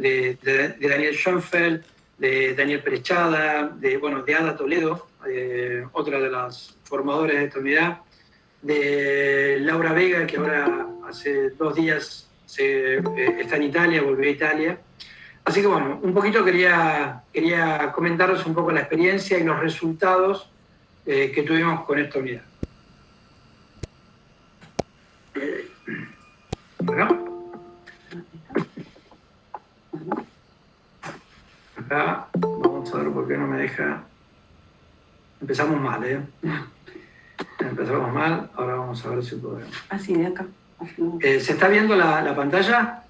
de Daniel Schoenfeld, de Daniel Perechada, de Ada Toledo, otra de las formadoras de esta unidad, de Laura Vega, que ahora hace 2 días está en Italia, volvió a Italia. Así que bueno, un poquito quería comentaros un poco la experiencia y los resultados que tuvimos con esta unidad. Acá vamos a ver por qué no me deja. Empezamos mal, Empezamos mal, ahora vamos a ver si podemos. Así de acá. ¿Se está viendo la pantalla?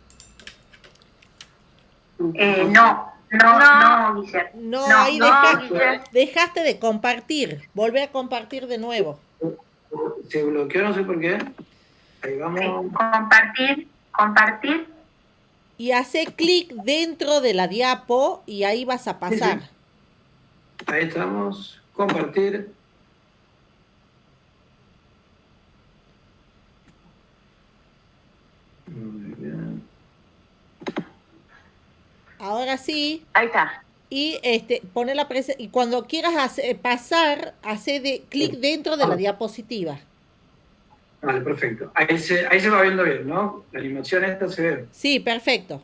No, Guillermo. No, ahí dejaste de compartir. Volvé a compartir de nuevo. Se bloqueó, no sé por qué. Ahí vamos. Sí, compartir. Y hace clic dentro de la diapo y ahí vas a pasar. Sí. Ahí estamos. Compartir. Muy bien. Ahora sí. Ahí está. Y pone la y cuando quieras pasar, hace clic dentro de la diapositiva. Vale, perfecto. Ahí se va viendo bien, ¿no? La animación esta se ve. Sí, perfecto.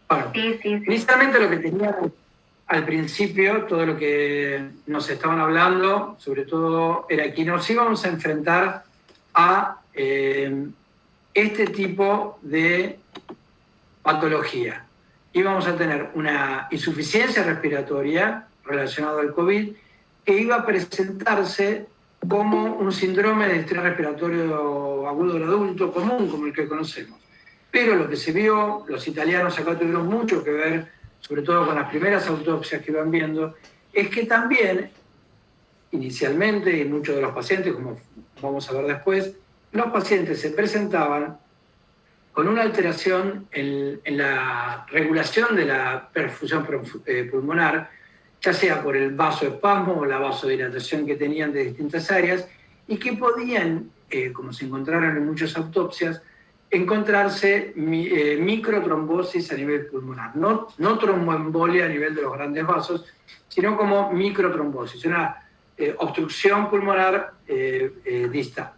Bueno, sí. Inicialmente lo que tenía al principio, todo lo que nos estaban hablando, sobre todo, era que nos íbamos a enfrentar a este tipo de patología. Íbamos a tener una insuficiencia respiratoria relacionada al COVID que iba a presentarse como un síndrome de estrés respiratorio agudo del adulto común, como el que conocemos. Pero lo que se vio, los italianos acá tuvieron mucho que ver, sobre todo con las primeras autopsias que iban viendo, es que también, inicialmente, en muchos de los pacientes, como vamos a ver después, los pacientes se presentaban con una alteración en la regulación de la perfusión pulmonar, ya sea por el vasoespasmo o la vasodilatación que tenían de distintas áreas, y que podían, como se encontraron en muchas autopsias, encontrarse microtrombosis a nivel pulmonar, no tromboembolia a nivel de los grandes vasos, sino como microtrombosis, una obstrucción pulmonar distal.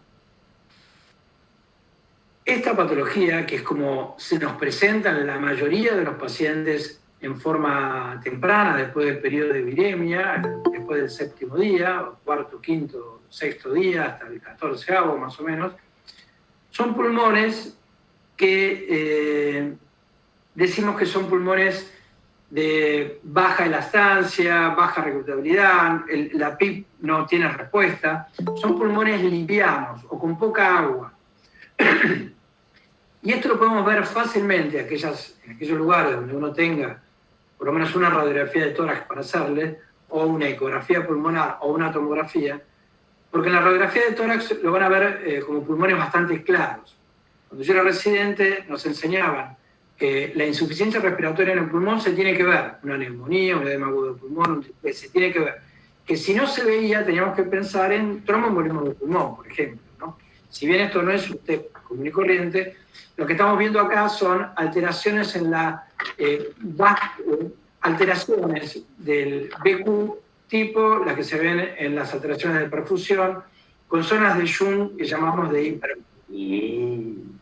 Esta patología, que es como se nos presenta en la mayoría de los pacientes en forma temprana, después del periodo de viremia, después del 7º día, 4º, 5º, 6º día, hasta el 14º más o menos, son pulmones que decimos que son pulmones de baja elastancia, baja reclutabilidad, la PIP no tiene respuesta, son pulmones livianos o con poca agua. Y esto lo podemos ver fácilmente en aquellos lugares donde uno tenga por lo menos una radiografía de tórax para hacerle, o una ecografía pulmonar o una tomografía, porque en la radiografía de tórax lo van a ver como pulmones bastante claros. Cuando yo era residente nos enseñaban que la insuficiencia respiratoria en el pulmón se tiene que ver, una neumonía, un edema agudo de pulmón, se tiene que ver. Que si no se veía teníamos que pensar en tromboembolismo de pulmón, por ejemplo, ¿no? Si bien esto no es un test común y corriente, lo que estamos viendo acá son alteraciones en la alteraciones del BQ tipo, las que se ven en las alteraciones de perfusión, con zonas de Jung que llamamos de hiperfusión.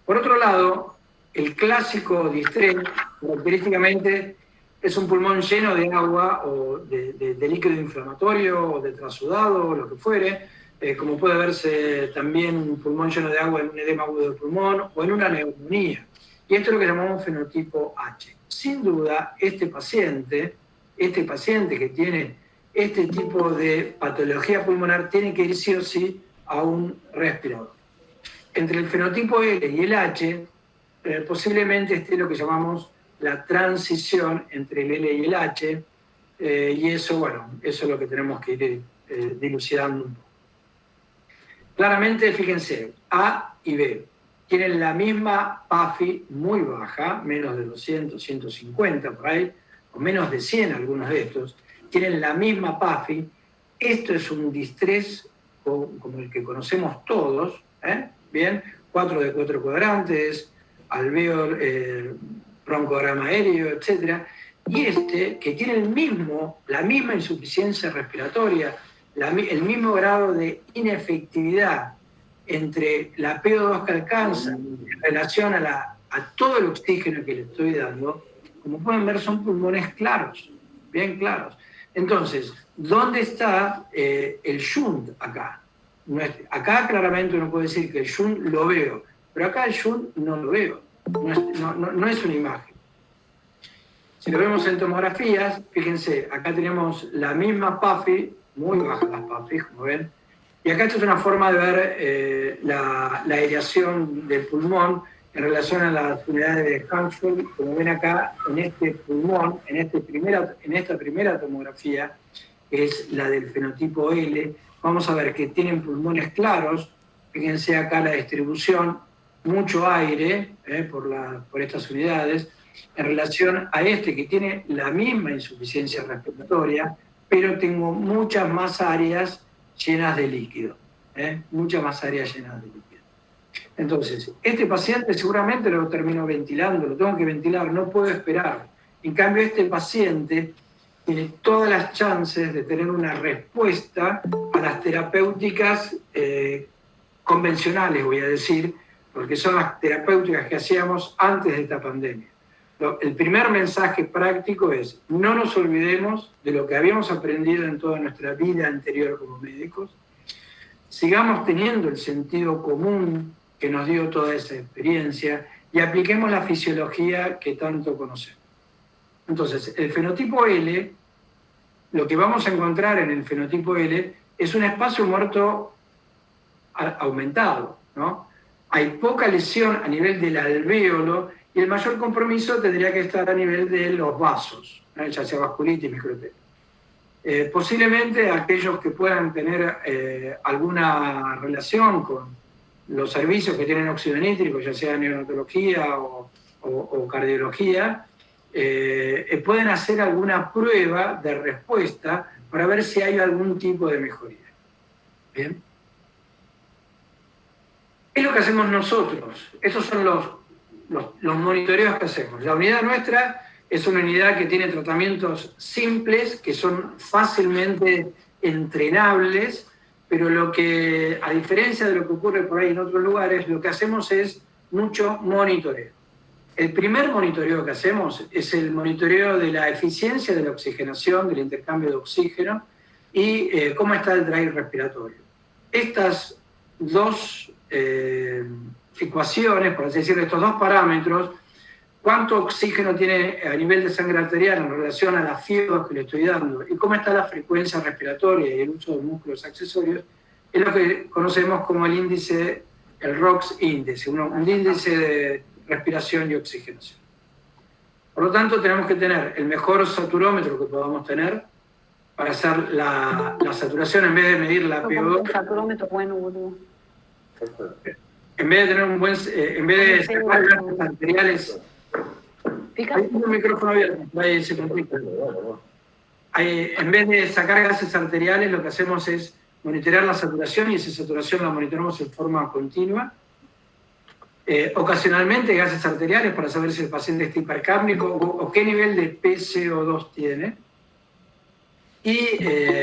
Por otro lado, el clásico distrés, característicamente, es un pulmón lleno de agua o de líquido inflamatorio o de trasudado o lo que fuere, como puede verse también un pulmón lleno de agua en un edema agudo del pulmón o en una neumonía. Y esto es lo que llamamos fenotipo H. Sin duda, este paciente que tiene este tipo de patología pulmonar tiene que ir sí o sí a un respirador. Entre el fenotipo L y el H, posiblemente esté lo que llamamos la transición entre el L y el H, y eso, bueno, eso es lo que tenemos que ir dilucidando un poco. Claramente, fíjense, A y B tienen la misma PAFI muy baja, menos de 200, 150 por ahí, o menos de 100 algunos de estos, tienen la misma PAFI. Esto es un distrés como el que conocemos todos, ¿eh? Bien, 4 de 4 cuadrantes, alveolar, broncograma aéreo, etc. Y que tiene la misma insuficiencia respiratoria, el mismo grado de inefectividad entre la PO2 que alcanza en relación a todo el oxígeno que le estoy dando, como pueden ver, son pulmones claros, bien claros. Entonces, ¿dónde está el shunt acá? Acá claramente uno puede decir que el shunt lo veo, pero acá el shunt no lo veo, no es una imagen. Si lo vemos en tomografías, fíjense, acá tenemos la misma PAFI, muy bajas las PAFI, como ven, y acá esto es una forma de ver la aireación del pulmón en relación a las unidades de Hansfield. Como ven acá, en este pulmón, en esta primera tomografía, que es la del fenotipo L, vamos a ver que tienen pulmones claros. Fíjense acá la distribución, mucho aire por estas unidades, en relación a que tiene la misma insuficiencia respiratoria, pero tengo muchas más áreas llenas de líquido, muchas más áreas llenas de líquido. Entonces, este paciente seguramente lo termino ventilando, lo tengo que ventilar, no puedo esperar. En cambio, este paciente tiene todas las chances de tener una respuesta a las terapéuticas convencionales, voy a decir, porque son las terapéuticas que hacíamos antes de esta pandemia. El primer mensaje práctico es: no nos olvidemos de lo que habíamos aprendido en toda nuestra vida anterior como médicos, sigamos teniendo el sentido común que nos dio toda esa experiencia y apliquemos la fisiología que tanto conocemos. Entonces, el fenotipo L, lo que vamos a encontrar en el fenotipo L es un espacio muerto aumentado, ¿no? Hay poca lesión a nivel del alvéolo y el mayor compromiso tendría que estar a nivel de los vasos, ¿no? Ya sea vasculitis, microtelia. Posiblemente aquellos que puedan tener alguna relación con los servicios que tienen óxido nítrico, ya sea neonatología o cardiología, pueden hacer alguna prueba de respuesta para ver si hay algún tipo de mejoría. ¿Bien? ¿Qué es lo que hacemos nosotros? Estos son los monitoreos que hacemos. La unidad nuestra es una unidad que tiene tratamientos simples, que son fácilmente entrenables, pero a diferencia de lo que ocurre por ahí en otros lugares, lo que hacemos es mucho monitoreo. El primer monitoreo que hacemos es el monitoreo de la eficiencia de la oxigenación, del intercambio de oxígeno y cómo está el drive respiratorio. Estas dos ecuaciones, por así decirlo, estos dos parámetros, cuánto oxígeno tiene a nivel de sangre arterial en relación a las fibras que le estoy dando y cómo está la frecuencia respiratoria y el uso de músculos accesorios, es lo que conocemos como el índice, el ROX índice, un índice de respiración y oxigenación. Por lo tanto, tenemos que tener el mejor saturómetro que podamos tener para hacer la saturación en vez de medir la PO2. Saturómetro bueno, boludo. En vez de tener un buen, en vez de sacar gases arteriales, hay un micrófono abierto, ahí se complica. En vez de sacar gases arteriales, lo que hacemos es monitorear la saturación y esa saturación la monitoramos en forma continua. Ocasionalmente gases arteriales para saber si el paciente está hipercápnico o qué nivel de PCO2 tiene. Y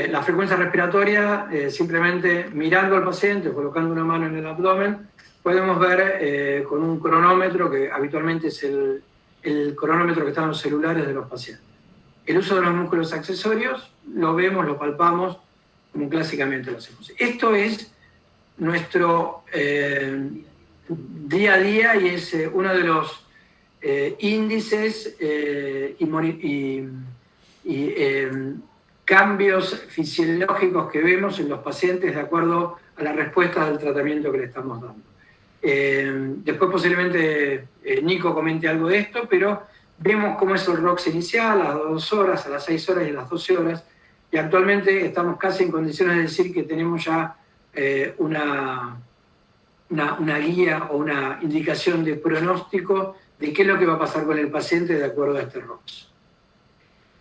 la frecuencia respiratoria, simplemente mirando al paciente o colocando una mano en el abdomen, podemos ver con un cronómetro, que habitualmente es el cronómetro que está en los celulares de los pacientes. El uso de los músculos accesorios lo vemos, lo palpamos, como clásicamente lo hacemos. Esto es nuestro día a día y es uno de los índices y cambios fisiológicos que vemos en los pacientes de acuerdo a la respuesta del tratamiento que le estamos dando. Después posiblemente Nico comente algo de esto, pero vemos cómo es el ROX inicial a las 2 horas, a las 6 horas y a las 12 horas, y actualmente estamos casi en condiciones de decir que tenemos ya una guía o una indicación de pronóstico de qué es lo que va a pasar con el paciente de acuerdo a este ROX.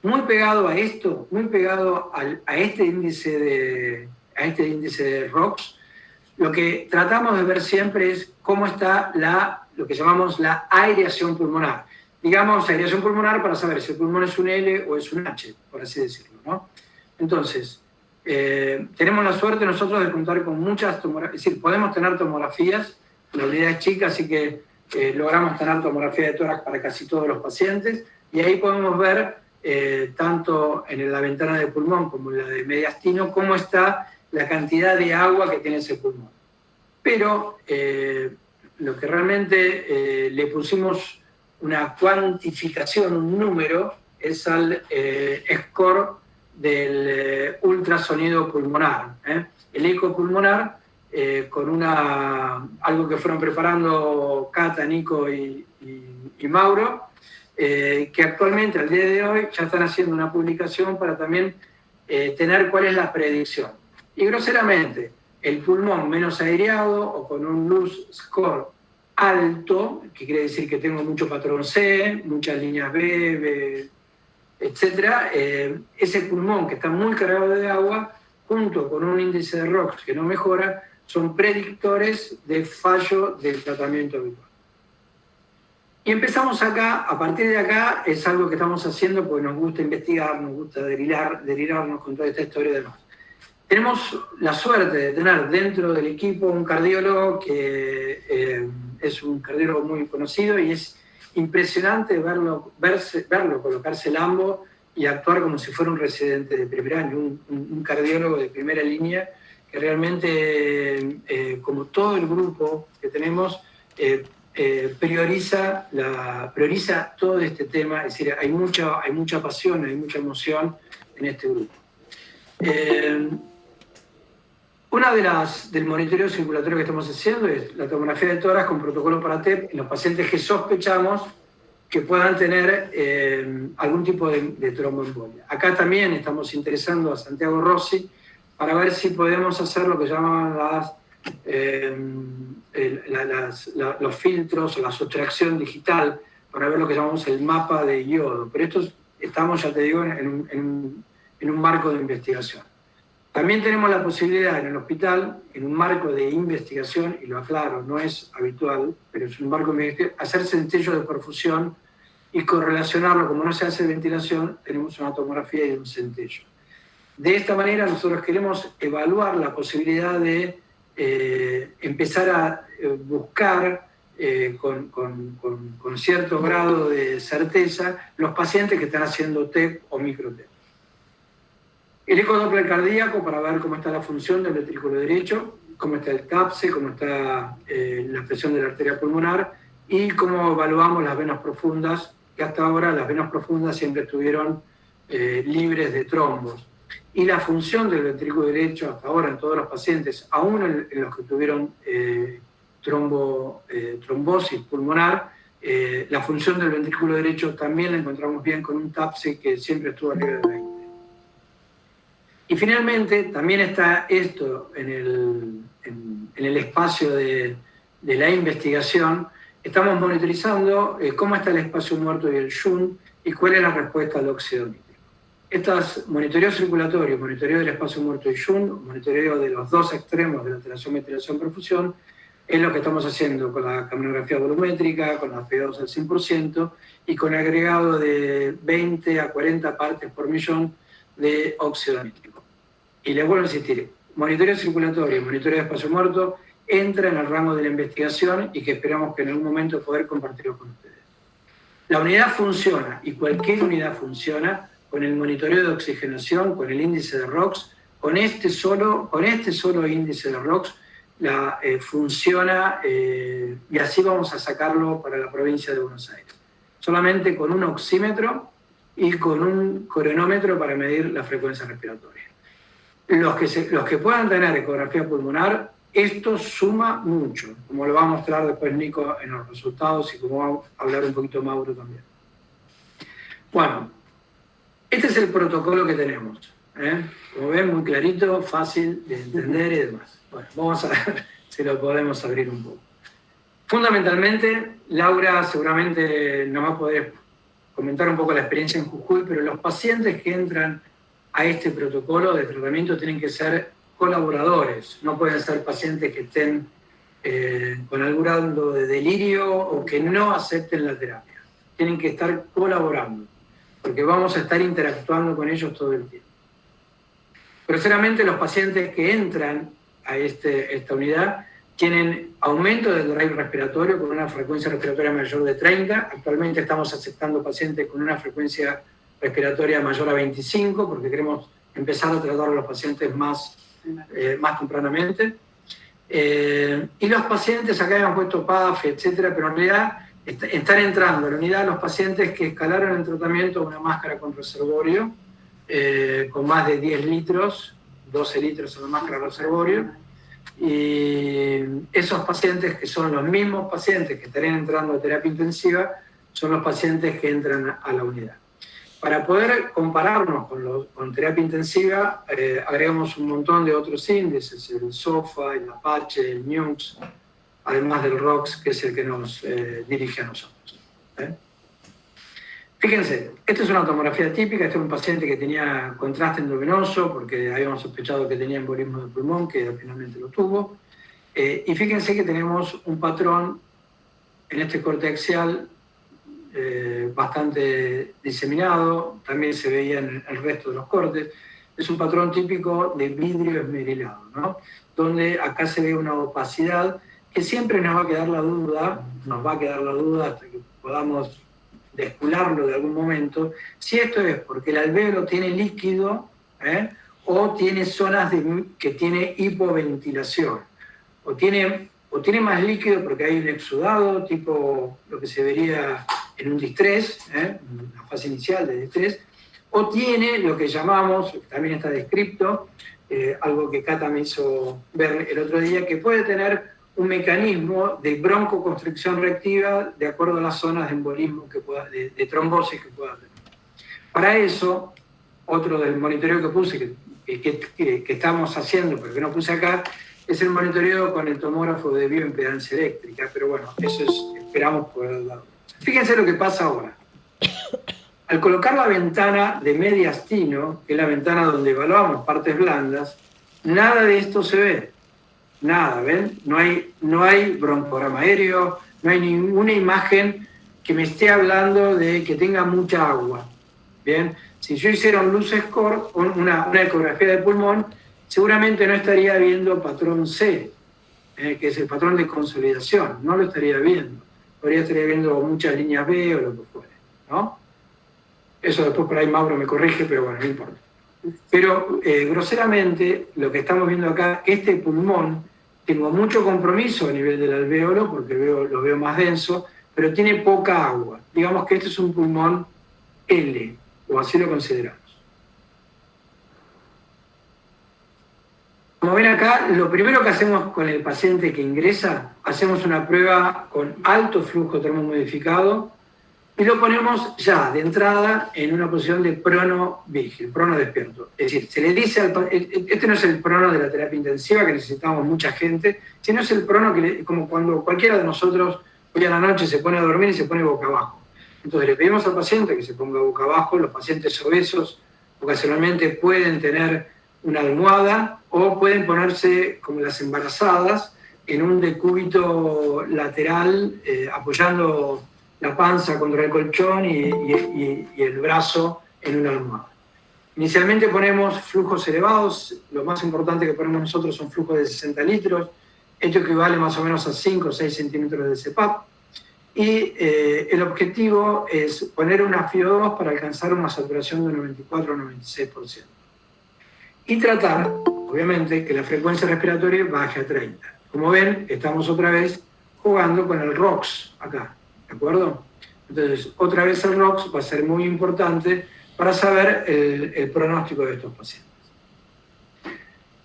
Muy pegado a esto, muy pegado a este índice de ROX, lo que tratamos de ver siempre es cómo está lo que llamamos la aireación pulmonar. digamos, aireación pulmonar para saber si el pulmón es un L o es un H, por así decirlo, ¿no? Entonces, tenemos la suerte nosotros de contar con muchas tomografías, es decir, podemos tener tomografías, la unidad es chica, así que logramos tener tomografía de tórax para casi todos los pacientes, y ahí podemos ver, tanto en la ventana de pulmón como en la de mediastino, cómo está la cantidad de agua que tiene ese pulmón. Pero lo que realmente le pusimos una cuantificación, un número, es al score del ultrasonido pulmonar, el eco pulmonar, con algo que fueron preparando Cata, Nico y Mauro, que actualmente, al día de hoy, ya están haciendo una publicación para también tener cuál es la predicción. Y groseramente, el pulmón menos aireado o con un loose score alto, que quiere decir que tengo mucho patrón C, muchas líneas B, etcétera, ese pulmón que está muy cargado de agua, junto con un índice de ROX que no mejora, son predictores de fallo del tratamiento habitual. Y empezamos acá, a partir de acá, es algo que estamos haciendo porque nos gusta investigar, nos gusta delirarnos con toda esta historia y demás. Tenemos la suerte de tener dentro del equipo un cardiólogo que es un cardiólogo muy conocido y es impresionante verlo colocarse el ambo y actuar como si fuera un residente de primer año, un cardiólogo de primera línea que realmente, como todo el grupo que tenemos, prioriza todo este tema, es decir, hay mucha pasión, hay mucha emoción en este grupo. Una del monitoreo circulatorio que estamos haciendo es la tomografía de tórax con protocolo para TEP en los pacientes que sospechamos que puedan tener algún tipo de tromboembolia. Acá también estamos interesando a Santiago Rossi para ver si podemos hacer lo que llaman los filtros o la sustracción digital para ver lo que llamamos el mapa de yodo. Pero estamos, ya te digo, en un marco de investigación. También tenemos la posibilidad en el hospital, en un marco de investigación, y lo aclaro, no es habitual, pero es un marco de investigación, hacer centello de perfusión y correlacionarlo, como no se hace ventilación, tenemos una tomografía y un centello. De esta manera nosotros queremos evaluar la posibilidad de empezar a buscar con cierto grado de certeza los pacientes que están haciendo TEP o micro-TEP. El ecodoppler cardíaco para ver cómo está la función del ventrículo derecho, cómo está el TAPSE, cómo está la presión de la arteria pulmonar y cómo evaluamos las venas profundas, que hasta ahora las venas profundas siempre estuvieron libres de trombos. Y la función del ventrículo derecho hasta ahora en todos los pacientes, aún en los que tuvieron trombosis pulmonar, la función del ventrículo derecho también la encontramos bien con un TAPSE que siempre estuvo arriba de 20. Y finalmente, también está esto en el espacio de la investigación. Estamos monitorizando cómo está el espacio muerto y el shunt y cuál es la respuesta al óxido nítrico. Estos monitoreos circulatorios, monitoreo del espacio muerto y shunt, monitoreo de los dos extremos de la alteración, ventilación, perfusión, es lo que estamos haciendo con la capnografía volumétrica, con la P2 al 100% y con agregado de 20 a 40 partes por millón de óxido nítrico. Y les vuelvo a insistir, monitoreo circulatorio y monitoreo de espacio muerto entra en el rango de la investigación y que esperamos que en algún momento poder compartirlo con ustedes. La unidad funciona, y cualquier unidad funciona, con el monitoreo de oxigenación, con el índice de ROX, con este solo índice de ROX, funciona y así vamos a sacarlo para la provincia de Buenos Aires. Solamente con un oxímetro y con un coronómetro para medir la frecuencia respiratoria. Los que puedan tener ecografía pulmonar, esto suma mucho, como lo va a mostrar después Nico en los resultados y como va a hablar un poquito Mauro también. Bueno, este es el protocolo que tenemos. Como ven, muy clarito, fácil de entender y demás. Bueno, vamos a ver si lo podemos abrir un poco. Fundamentalmente, Laura seguramente nos va a poder comentar un poco la experiencia en Jujuy, pero los pacientes que entran a este protocolo de tratamiento tienen que ser colaboradores, no pueden ser pacientes que estén con algún grado de delirio o que no acepten la terapia. tienen que estar colaborando, porque vamos a estar interactuando con ellos todo el tiempo. Groseramente, los pacientes que entran a esta unidad tienen aumento del drive respiratorio con una frecuencia respiratoria mayor de 30. Actualmente estamos aceptando pacientes con una frecuencia respiratoria mayor a 25, porque queremos empezar a tratar a los pacientes más tempranamente. Y los pacientes, acá habían puesto PAF, etcétera, pero en realidad están entrando a la unidad los pacientes que escalaron el tratamiento a una máscara con reservorio, con más de 10 litros, 12 litros en la máscara reservorio, y esos pacientes, que son los mismos pacientes que estarían entrando a terapia intensiva, son los pacientes que entran a la unidad. Para poder compararnos con terapia intensiva, agregamos un montón de otros índices, el SOFA, el Apache, el NUX, además del ROX, que es el que nos dirige a nosotros. Fíjense, esta es una tomografía típica. Este es un paciente que tenía contraste endovenoso porque habíamos sospechado que tenía embolismo de pulmón, que finalmente lo tuvo. Y fíjense que tenemos un patrón en este corte axial bastante diseminado, también se veía en el resto de los cortes. Es un patrón típico de vidrio esmerilado, ¿no? Donde acá se ve una opacidad que siempre nos va a quedar la duda hasta que podamos descularlo de algún momento, si esto es porque el alvéolo tiene líquido o tiene zonas que tiene hipoventilación, o tiene más líquido porque hay un exudado, tipo lo que se vería en un distrés, en la fase inicial de distrés, o tiene lo que llamamos, también está descrito, algo que Cata me hizo ver el otro día, que puede tener un mecanismo de broncoconstricción reactiva de acuerdo a las zonas de embolismo de trombosis que pueda tener. Para eso, otro del monitoreo que puse, que estamos haciendo, pero que no puse acá, es el monitoreo con el tomógrafo de bioimpedancia eléctrica, pero bueno, eso esperamos poder darlo. Fíjense lo que pasa ahora. Al colocar la ventana de mediastino, que es la ventana donde evaluamos partes blandas, nada de esto se ve. Nada, ¿ven? No hay broncograma aéreo, no hay ninguna imagen que me esté hablando de que tenga mucha agua. Bien, si yo hiciera un luz score, una ecografía de pulmón, seguramente no estaría viendo patrón C, que es el patrón de consolidación, no lo estaría viendo. Estaría viendo muchas líneas B o lo que fuere, ¿no? Eso después por ahí Mauro me corrige, pero bueno, no importa. Pero groseramente lo que estamos viendo acá, este pulmón, tengo mucho compromiso a nivel del alvéolo porque lo veo más denso, pero tiene poca agua. Digamos que este es un pulmón L, o así lo consideramos. Como ven acá, lo primero que hacemos con el paciente que ingresa, hacemos una prueba con alto flujo termomodificado y lo ponemos ya de entrada en una posición de prono vigil, prono despierto. Es decir, se le dice este no es el prono de la terapia intensiva, que necesitamos mucha gente, sino es el prono como cuando cualquiera de nosotros hoy a la noche se pone a dormir y se pone boca abajo. Entonces le pedimos al paciente que se ponga boca abajo. Los pacientes obesos ocasionalmente pueden tener una almohada o pueden ponerse, como las embarazadas, en un decúbito lateral, apoyando la panza contra el colchón y el brazo en una almohada. Inicialmente ponemos flujos elevados. Lo más importante que ponemos nosotros son flujos de 60 litros. Esto equivale más o menos a 5 o 6 centímetros de CPAP. Y el objetivo es poner una FiO2 para alcanzar una saturación de 94 o 96%. Y tratar, obviamente, que la frecuencia respiratoria baje a 30. Como ven, estamos otra vez jugando con el ROX acá. ¿De acuerdo? Entonces, otra vez el ROX va a ser muy importante para saber el pronóstico de estos pacientes.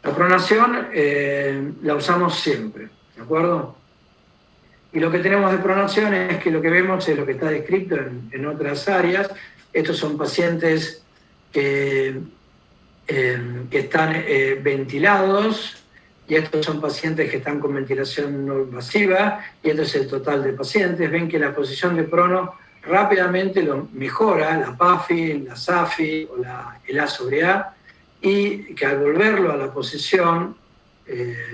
La pronación la usamos siempre, ¿de acuerdo? Y lo que tenemos de pronación es que lo que vemos es lo que está descrito en otras áreas. Estos son pacientes que están ventilados, y estos son pacientes que están con ventilación no invasiva, y esto es el total de pacientes. Ven que la posición de prono rápidamente lo mejora, la PAFI, la SAFI o el A sobre A, y que al volverlo a la posición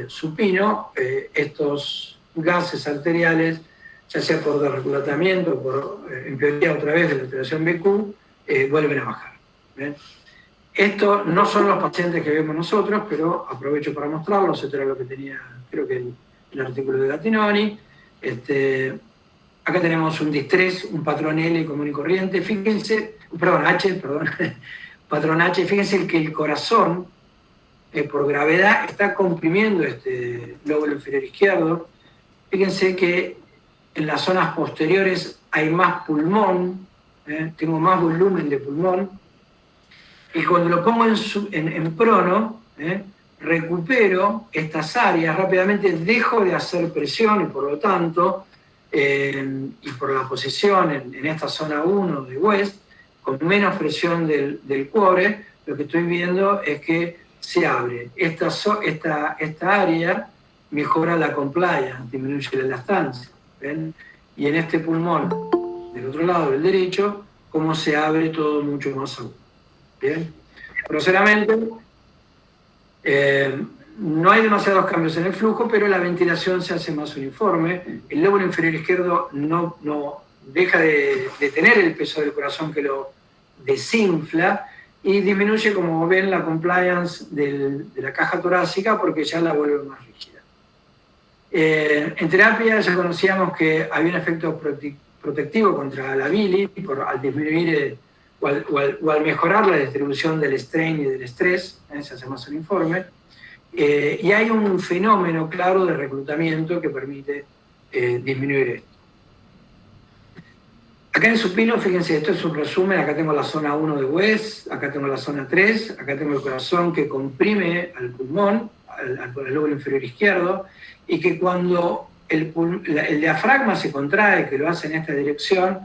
supino, estos gases arteriales ya sea por desregulamiento o por empeoría otra vez de la alteración BQ, vuelven a bajar. ¿Bien? Esto no son los pacientes que vemos nosotros, pero aprovecho para mostrarlos. Esto era lo que tenía, creo que el artículo de Gattinoni. Acá tenemos un distrés, un patrón L común y corriente. Fíjense, H, patrón H. Fíjense que el corazón, por gravedad, está comprimiendo este lóbulo inferior izquierdo. Fíjense que en las zonas posteriores hay más pulmón, tengo más volumen de pulmón. Y cuando lo pongo en prono, recupero estas áreas rápidamente, dejo de hacer presión y por lo tanto, y por la posición en esta zona 1 de West, con menos presión del cuore, lo que estoy viendo es que se abre. Esta área mejora la compliance, disminuye la elastancia. ¿Ven? Y en este pulmón, del otro lado, del derecho, cómo se abre todo mucho más aún. Bien. Groseramente, no hay demasiados cambios en el flujo, pero la ventilación se hace más uniforme. El lóbulo inferior izquierdo no deja de tener el peso del corazón que lo desinfla y disminuye, como ven, la compliance de la caja torácica porque ya la vuelve más rígida. En terapia ya conocíamos que había un efecto protectivo contra la bilis al disminuir o al mejorar la distribución del strain y del estrés, se hace más uniforme, y hay un fenómeno claro de reclutamiento que permite disminuir esto. Acá en supino, fíjense, esto es un resumen, acá tengo la zona 1 de West, acá tengo la zona 3, acá tengo el corazón que comprime al pulmón, al lóbulo inferior izquierdo, y que cuando el diafragma se contrae, que lo hace en esta dirección,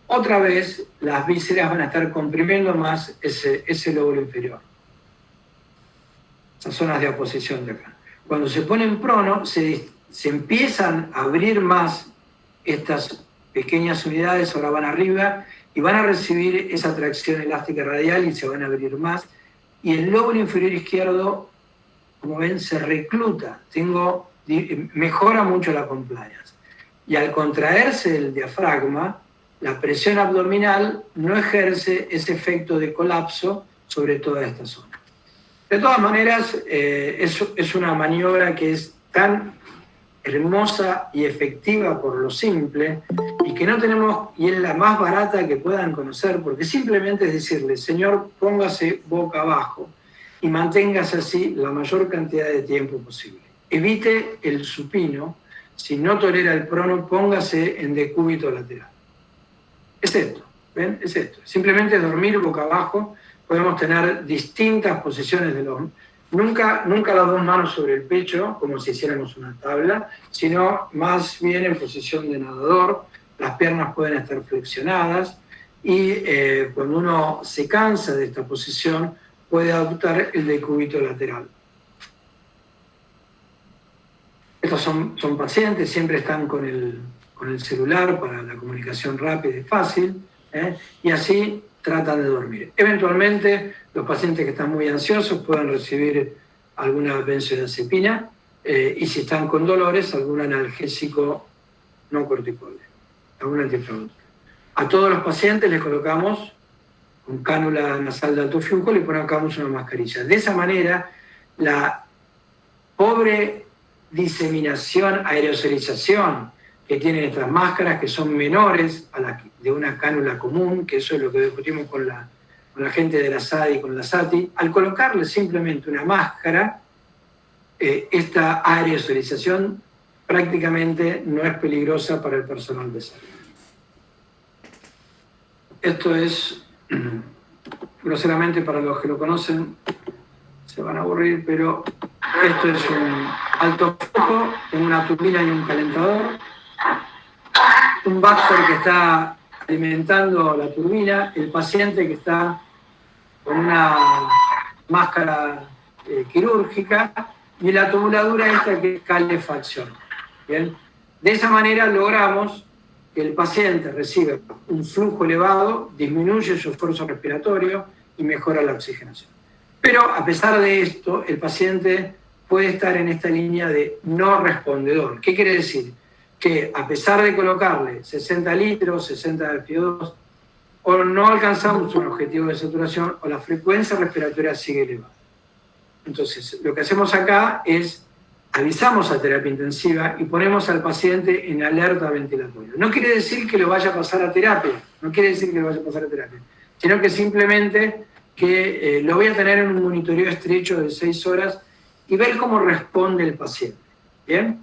otra vez las vísceras van a estar comprimiendo más ese lóbulo inferior. Esas zonas de oposición de acá. Cuando se pone en prono, se empiezan a abrir más estas pequeñas unidades, ahora van arriba, y van a recibir esa tracción elástica radial y se van a abrir más. Y el lóbulo inferior izquierdo, como ven, se recluta, mejora mucho la compliance. Y al contraerse el diafragma, la presión abdominal no ejerce ese efecto de colapso sobre toda esta zona. De todas maneras, es una maniobra que es tan hermosa y efectiva por lo simple y que no tenemos, y es la más barata que puedan conocer, porque simplemente es decirle, señor, póngase boca abajo y manténgase así la mayor cantidad de tiempo posible. Evite el supino, si no tolera el prono, póngase en decúbito lateral. Es esto, ¿ven? Es esto. Simplemente dormir boca abajo. Podemos tener distintas posiciones de los... Nunca las dos manos sobre el pecho, como si hiciéramos una tabla, sino más bien en posición de nadador. Las piernas pueden estar flexionadas y cuando uno se cansa de esta posición, puede adoptar el decúbito lateral. Estos son pacientes, siempre están con el celular para la comunicación rápida y fácil, y así tratan de dormir. Eventualmente, los pacientes que están muy ansiosos pueden recibir alguna benzodiazepina, y si están con dolores, algún analgésico no corticoide, algún antiinflamatorio. A todos los pacientes les colocamos con cánula nasal de alto flujo, le colocamos una mascarilla. De esa manera, la pobre diseminación, aerosolización que tienen estas máscaras, que son menores a las de una cánula común, que eso es lo que discutimos con la gente de la SADI y con la SATI, al colocarle simplemente una máscara, esta aerosolización prácticamente no es peligrosa para el personal de salud. Esto es, groseramente para los que lo conocen, se van a aburrir, pero esto es un alto flujo, con una turbina y un calentador, un Baxter que está alimentando la turbina, el paciente que está con una máscara quirúrgica y la tubuladura esta que es calefacción. ¿Bien? De esa manera logramos que el paciente reciba un flujo elevado, disminuye su esfuerzo respiratorio y mejora la oxigenación. Pero a pesar de esto, el paciente puede estar en esta línea de no respondedor. ¿Qué quiere decir? que a pesar de colocarle 60 litros, 60 de FiO2, o no alcanzamos un objetivo de saturación o la frecuencia respiratoria sigue elevada. Entonces, lo que hacemos acá es avisamos a terapia intensiva y ponemos al paciente en alerta ventilatoria. No quiere decir que lo vaya a pasar a terapia, sino que simplemente que lo voy a tener en un monitoreo estrecho de 6 horas y ver cómo responde el paciente. ¿Bien?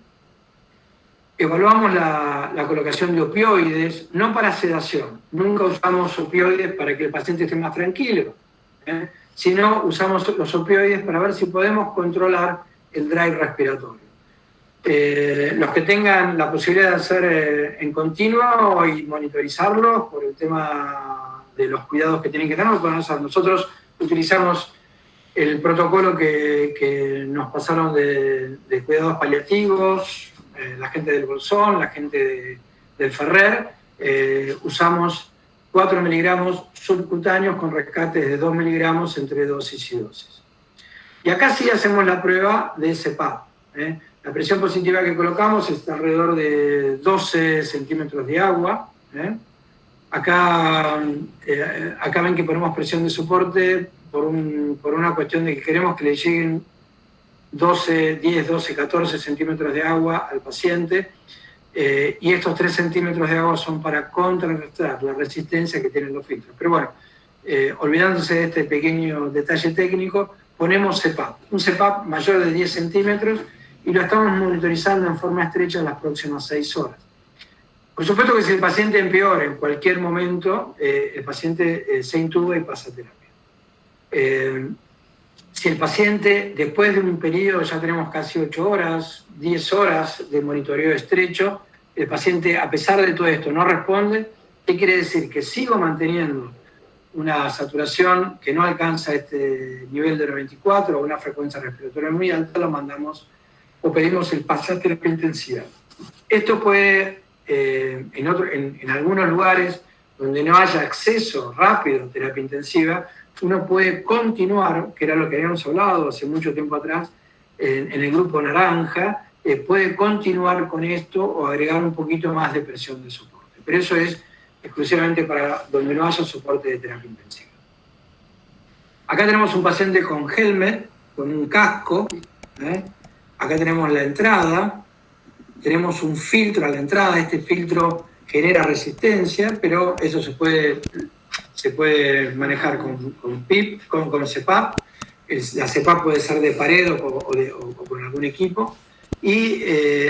Evaluamos la colocación de opioides, no para sedación. Nunca usamos opioides para que el paciente esté más tranquilo, sino usamos los opioides para ver si podemos controlar el drive respiratorio. Los que tengan la posibilidad de hacer en continuo y monitorizarlos por el tema de los cuidados que tienen que tener, lo pueden hacer. Nosotros utilizamos el protocolo que nos pasaron de cuidados paliativos, la gente del Bolsón, la gente del Ferrer, usamos 4 miligramos subcutáneos con rescates de 2 miligramos entre dosis y dosis. Y acá sí hacemos la prueba de CPAP. La presión positiva que colocamos está alrededor de 12 centímetros de agua. Acá ven que ponemos presión de soporte por una cuestión de que queremos que le lleguen 10, 12, 14 centímetros de agua al paciente. Y estos 3 centímetros de agua son para contrarrestar la resistencia que tienen los filtros. Pero bueno, olvidándose de este pequeño detalle técnico, ponemos CPAP, un CPAP mayor de 10 centímetros y lo estamos monitorizando en forma estrecha en las próximas 6 horas. Por supuesto que si el paciente empeora en cualquier momento, el paciente se intuba y pasa a terapia. Si el paciente, después de un periodo, ya tenemos casi 8 horas, 10 horas de monitoreo estrecho, el paciente, a pesar de todo esto, no responde, ¿qué quiere decir? Que sigo manteniendo una saturación que no alcanza este nivel de 94 o una frecuencia respiratoria muy alta, lo mandamos o pedimos el pase a terapia intensiva. Esto puede, en algunos lugares donde no haya acceso rápido a terapia intensiva, uno puede continuar, que era lo que habíamos hablado hace mucho tiempo atrás, en el grupo naranja, puede continuar con esto o agregar un poquito más de presión de soporte. Pero eso es exclusivamente para donde no haya soporte de terapia intensiva. Acá tenemos un paciente con helmet, con un casco. Acá tenemos la entrada. Tenemos un filtro a la entrada. Este filtro genera resistencia, pero eso se puede manejar con PIP, con CPAP. La CPAP puede ser de pared o con algún equipo. Y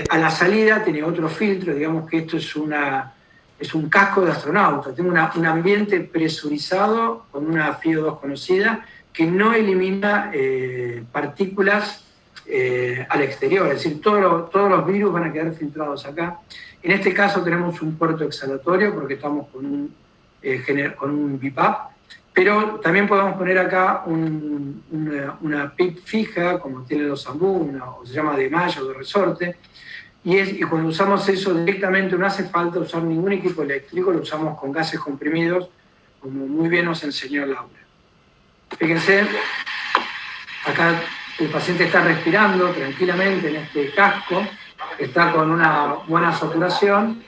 a la salida tiene otro filtro. Digamos que esto es un casco de astronauta. Tengo un ambiente presurizado con una FiO2 conocida que no elimina partículas al exterior. Es decir, todos los virus van a quedar filtrados acá. En este caso tenemos un puerto exhalatorio porque estamos con un BiPAP, pero también podemos poner acá una PIP fija, como tienen los Zambú, o se llama de malla o de resorte. Y cuando usamos eso directamente no hace falta usar ningún equipo eléctrico, lo usamos con gases comprimidos, como muy bien nos enseñó Laura. Fíjense, acá el paciente está respirando tranquilamente en este casco, está con una buena saturación,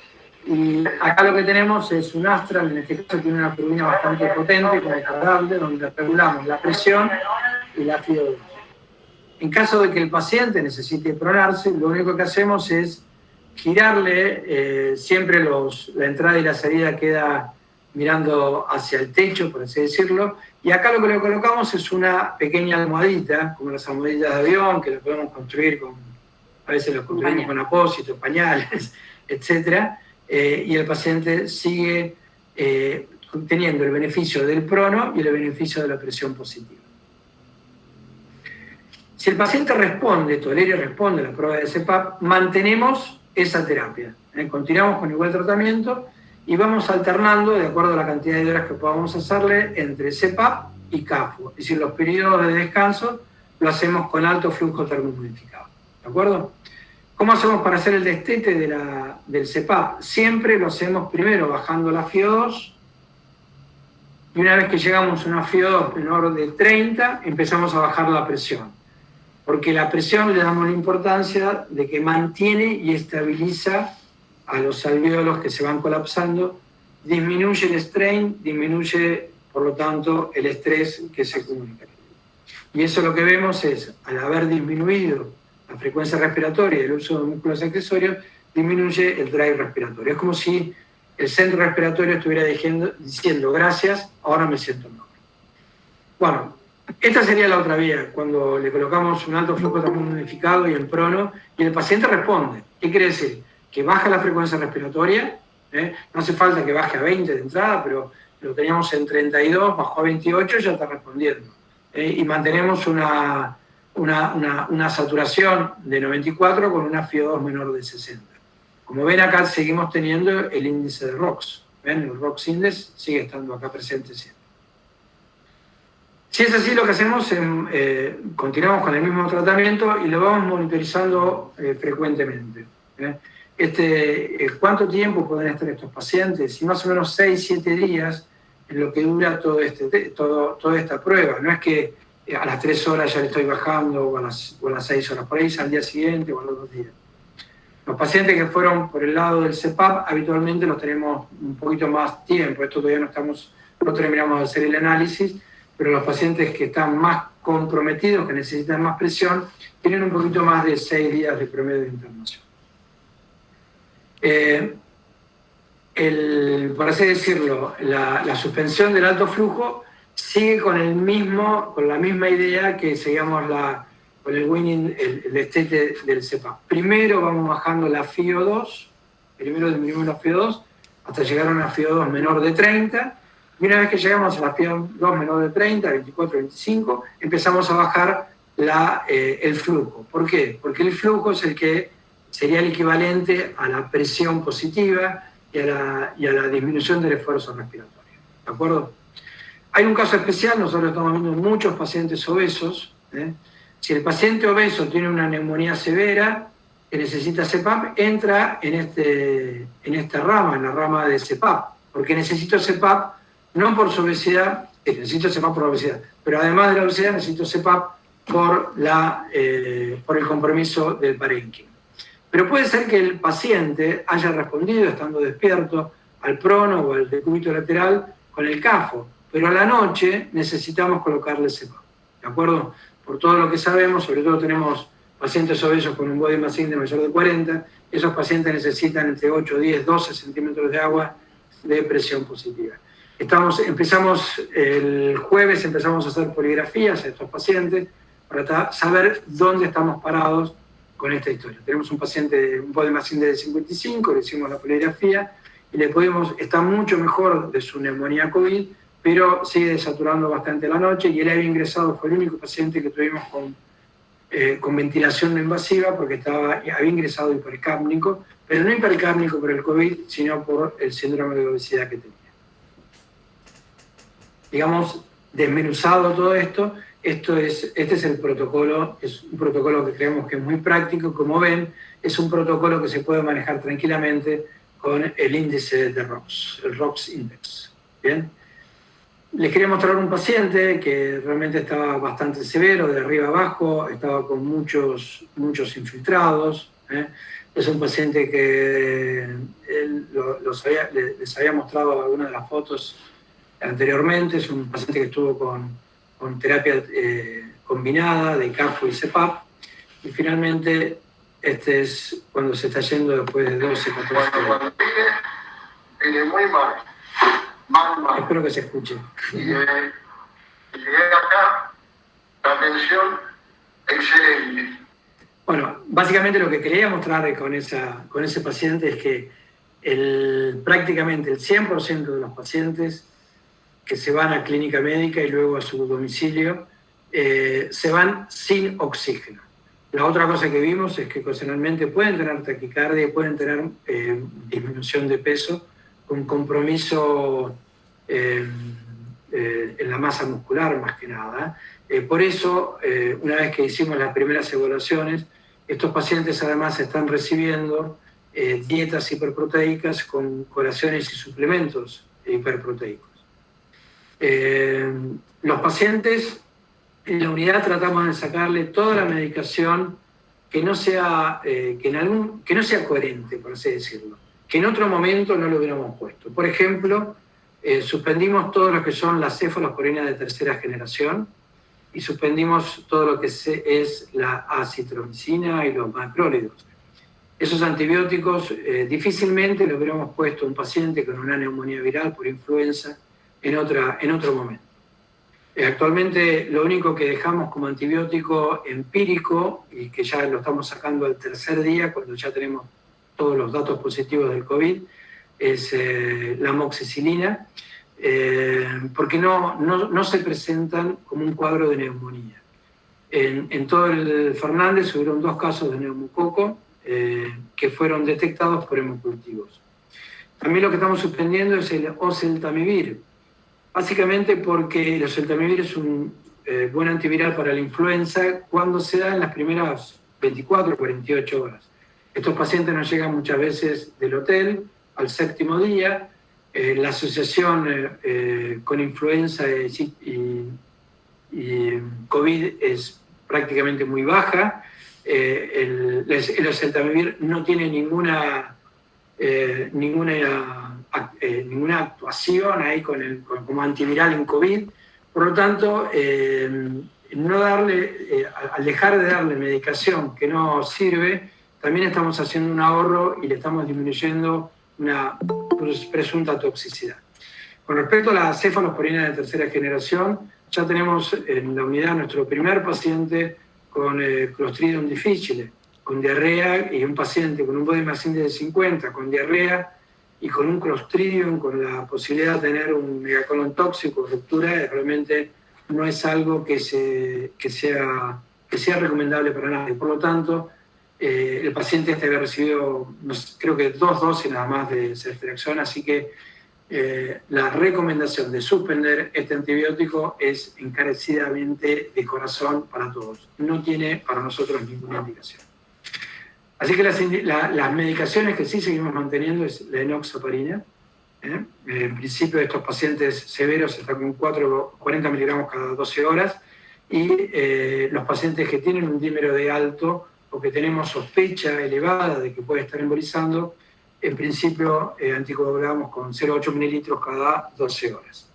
y acá lo que tenemos es un Astral, en este caso tiene una turbina bastante potente, como cargable, donde regulamos la presión y la FiO2. En caso de que el paciente necesite pronarse, lo único que hacemos es girarle, siempre la entrada y la salida queda mirando hacia el techo, por así decirlo, y acá lo que le colocamos es una pequeña almohadita, como las almohadillas de avión, que lo podemos construir a veces lo construimos con apósitos, pañales, etc. Y el paciente sigue teniendo el beneficio del prono y el beneficio de la presión positiva. Si el paciente responde, tolera y responde a la prueba de CPAP, mantenemos esa terapia. Continuamos con igual tratamiento y vamos alternando, de acuerdo a la cantidad de horas que podamos hacerle, entre CPAP y CAFO. Es decir, los periodos de descanso lo hacemos con alto flujo termomodificado. ¿De acuerdo? ¿Cómo hacemos para hacer el destete del CPAP? Siempre lo hacemos primero bajando la FiO2, y una vez que llegamos a una FiO2 menor de 30, empezamos a bajar la presión. Porque la presión le damos la importancia de que mantiene y estabiliza a los alvéolos que se van colapsando, disminuye el strain, disminuye, por lo tanto, el estrés que se comunica. Y eso lo que vemos es, al haber disminuido la frecuencia respiratoria y el uso de músculos accesorios, disminuye el drive respiratorio. Es como si el centro respiratorio estuviera diciendo gracias, ahora me siento mejor. Bueno, esta sería la otra vía, cuando le colocamos un alto flujo también modificado y en prono, y el paciente responde. ¿Qué quiere decir? Que baja la frecuencia respiratoria, no hace falta que baje a 20 de entrada, pero lo teníamos en 32, bajó a 28, ya está respondiendo. Y mantenemos una saturación de 94 con una FiO2 menor de 60. Como ven acá seguimos teniendo el índice de ROX. ¿Ven? El ROX Index sigue estando acá presente siempre. Si es así, lo que hacemos es continuamos con el mismo tratamiento y lo vamos monitorizando frecuentemente. ¿Cuánto tiempo pueden estar estos pacientes? Y más o menos 6-7 días en lo que dura toda esta prueba. No es que a las 3 horas ya le estoy bajando o a las 6 horas, por ahí es al día siguiente o a los 2 días. Los pacientes que fueron por el lado del CPAP habitualmente los tenemos un poquito más tiempo. Esto todavía no terminamos de hacer el análisis, pero los pacientes que están más comprometidos, que necesitan más presión, tienen un poquito más de 6 días de promedio de internación. Por así decirlo, la suspensión del alto flujo sigue con la misma idea que seguíamos con el winning, el estate del CPAP. Primero vamos bajando la FiO2, primero disminuimos la FiO2 hasta llegar a una FiO2 menor de 30, y una vez que llegamos a la FiO2 menor de 30, 24, 25, empezamos a bajar el flujo. ¿Por qué? Porque el flujo es el que sería el equivalente a la presión positiva y a la disminución del esfuerzo respiratorio. ¿De acuerdo? Hay un caso especial, nosotros estamos viendo muchos pacientes obesos. Si el paciente obeso tiene una neumonía severa que necesita CPAP, entra en esta rama, en la rama de CPAP, porque necesito CPAP no por su obesidad, necesito CPAP por la obesidad, pero además de la obesidad necesito CPAP por el compromiso del parénquima. Pero puede ser que el paciente haya respondido estando despierto al prono o al decúbito lateral con el CAFO, pero a la noche necesitamos colocarle CPAP, ¿de acuerdo? Por todo lo que sabemos, sobre todo tenemos pacientes obesos con un body mass index mayor de 40, esos pacientes necesitan entre 8, 10, 12 centímetros de agua de presión positiva. Empezamos el jueves, empezamos a hacer poligrafías a estos pacientes para saber dónde estamos parados con esta historia. Tenemos un paciente, un body mass index de 55, le hicimos la poligrafía y está mucho mejor de su neumonía COVID, pero sigue desaturando bastante la noche y él había ingresado, fue el único paciente que tuvimos con ventilación no invasiva porque había ingresado hipercápnico, pero no hipercápnico por el COVID, sino por el síndrome de obesidad que tenía. Digamos, desmenuzado todo esto, este es el protocolo, es un protocolo que creemos que es muy práctico, como ven, es un protocolo que se puede manejar tranquilamente con el índice de ROX, el ROX Index. ¿Bien? Les quería mostrar un paciente que realmente estaba bastante severo, de arriba abajo, estaba con muchos infiltrados. Es un paciente que les había mostrado algunas de las fotos anteriormente, es un paciente que estuvo con terapia combinada de CAFO y CPAP, y finalmente este es cuando se está yendo después de 12, 14 horas. Cuando viene muy mal. Espero que se escuche. Y llegué acá, la atención excelente. Bueno, básicamente lo que quería mostrar con ese paciente es que prácticamente el 100% de los pacientes que se van a clínica médica y luego a su domicilio se van sin oxígeno. La otra cosa que vimos es que ocasionalmente pueden tener taquicardia, pueden tener disminución de peso, con compromiso en la masa muscular más que nada. Por eso, una vez que hicimos las primeras evaluaciones, estos pacientes además están recibiendo dietas hiperproteicas con colaciones y suplementos hiperproteicos. Los pacientes en la unidad tratamos de sacarle toda la medicación que no sea coherente, por así decirlo. que en otro momento no lo hubiéramos puesto. Por ejemplo, suspendimos todo lo que son las cefalosporinas de tercera generación y suspendimos todo lo que es la acitromicina y los macrólidos. Esos antibióticos difícilmente lo hubiéramos puesto a un paciente con una neumonía viral por influenza en otro momento. Actualmente lo único que dejamos como antibiótico empírico, y que ya lo estamos sacando al tercer día, cuando ya tenemos todos los datos positivos del COVID, es la amoxicilina, porque no se presentan como un cuadro de neumonía. En todo el Fernández hubieron 2 casos de neumococo que fueron detectados por hemocultivos. También lo que estamos suspendiendo es el oseltamivir, básicamente porque el oseltamivir es un buen antiviral para la influenza cuando se da en las primeras 24 o 48 horas. Estos pacientes nos llegan muchas veces del hotel al 7º día. La asociación con influenza y COVID es prácticamente muy baja. El oseltamivir no tiene ninguna actuación ahí como antiviral en COVID. Por lo tanto, al dejar de darle medicación que no sirve, también estamos haciendo un ahorro y le estamos disminuyendo una presunta toxicidad. Con respecto a la cefalosporina de tercera generación, ya tenemos en la unidad nuestro primer paciente con Clostridium difficile, con diarrea, y un paciente con un body mass index de 50, con diarrea y con un Clostridium, con la posibilidad de tener un megacolon tóxico, ruptura, realmente no es algo que sea recomendable para nadie. Por lo tanto, el paciente había recibido, creo que 2 dosis nada más de ceftriaxona, así que la recomendación de suspender este antibiótico es encarecidamente de corazón para todos. No tiene para nosotros ninguna indicación. Así que las medicaciones que sí seguimos manteniendo es la enoxaparina. En principio estos pacientes severos están con 40 miligramos cada 12 horas, y los pacientes que tienen un dímero de alto o que tenemos sospecha elevada de que puede estar embolizando, en principio anticoagulamos con 0,8 mililitros cada 12 horas.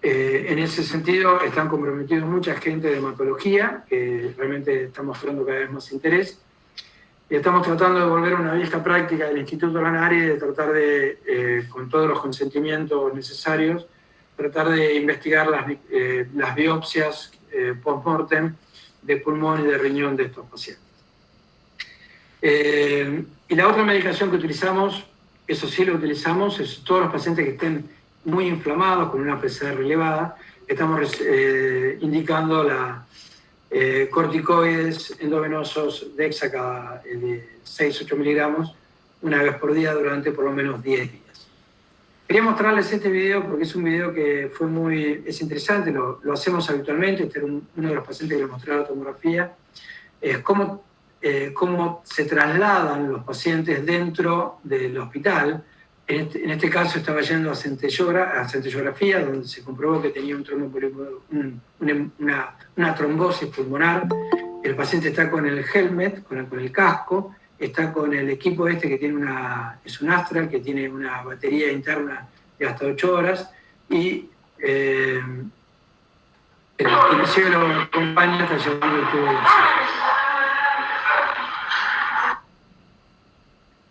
En ese sentido están comprometidos mucha gente de hematología, que realmente está mostrando cada vez más interés, y estamos tratando de volver a una vieja práctica del Instituto Lanari de tratar de, con todos los consentimientos necesarios, tratar de investigar las biopsias post-mortem de pulmón y de riñón de estos pacientes. Y la otra medicación que utilizamos, eso sí lo utilizamos, es todos los pacientes que estén muy inflamados, con una PCR elevada, estamos indicando corticoides endovenosos Dexa de 6-8 miligramos una vez por día durante por lo menos 10 días. Quería mostrarles este video porque es un video que es interesante, lo hacemos habitualmente. Este era uno de los pacientes que le mostré la tomografía. Es cómo se trasladan los pacientes dentro del hospital. En este caso estaba yendo a centellografía, donde se comprobó que tenía una trombosis pulmonar. El paciente está con el helmet, con el casco, está con el equipo que tiene es un Astral, que tiene una batería interna de hasta 8 horas, y el kinesiólogo lo acompaña, está llevando el tubo de oxígeno.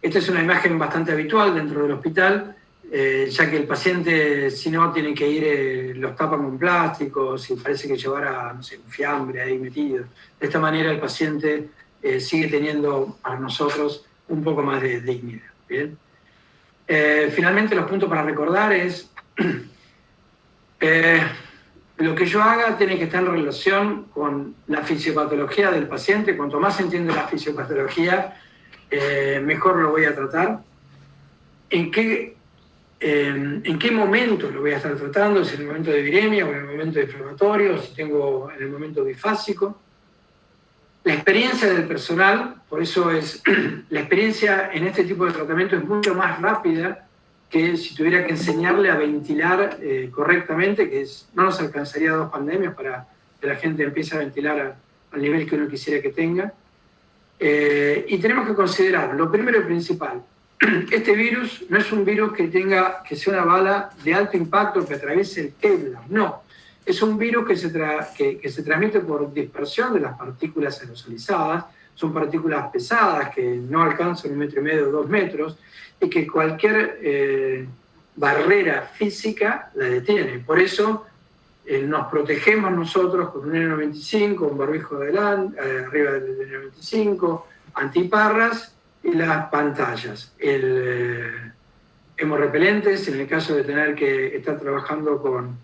Esta es una imagen bastante habitual dentro del hospital, ya que el paciente, si no, tiene que ir, los tapan con plástico, si parece que llevara, no sé, un fiambre ahí metido. De esta manera el paciente sigue teniendo para nosotros un poco más de dignidad. ¿Bien? Finalmente, los puntos para recordar es lo que yo haga tiene que estar en relación con la fisiopatología del paciente. Cuanto más se entiende la fisiopatología, mejor lo voy a tratar. ¿En qué momento lo voy a estar tratando? Si en el momento de viremia o en el momento inflamatorio, si tengo en el momento bifásico. La experiencia del personal, por eso la experiencia en este tipo de tratamiento es mucho más rápida que si tuviera que enseñarle a ventilar correctamente, que no nos alcanzaría 2 pandemias para que la gente empiece a ventilar al nivel que uno quisiera que tenga. Y tenemos que considerar, lo primero y principal, este virus no es un virus que sea una bala de alto impacto que atraviese el Kevlar, no. Es un virus que se transmite por dispersión de las partículas aerosolizadas. Son partículas pesadas que no alcanzan 1,5 metros o 2 metros y que cualquier barrera física la detiene. Por eso nos protegemos nosotros con un N95, un barbijo adelante, arriba del N95, antiparras y las pantallas. Hemorrepelentes, en el caso de tener que estar trabajando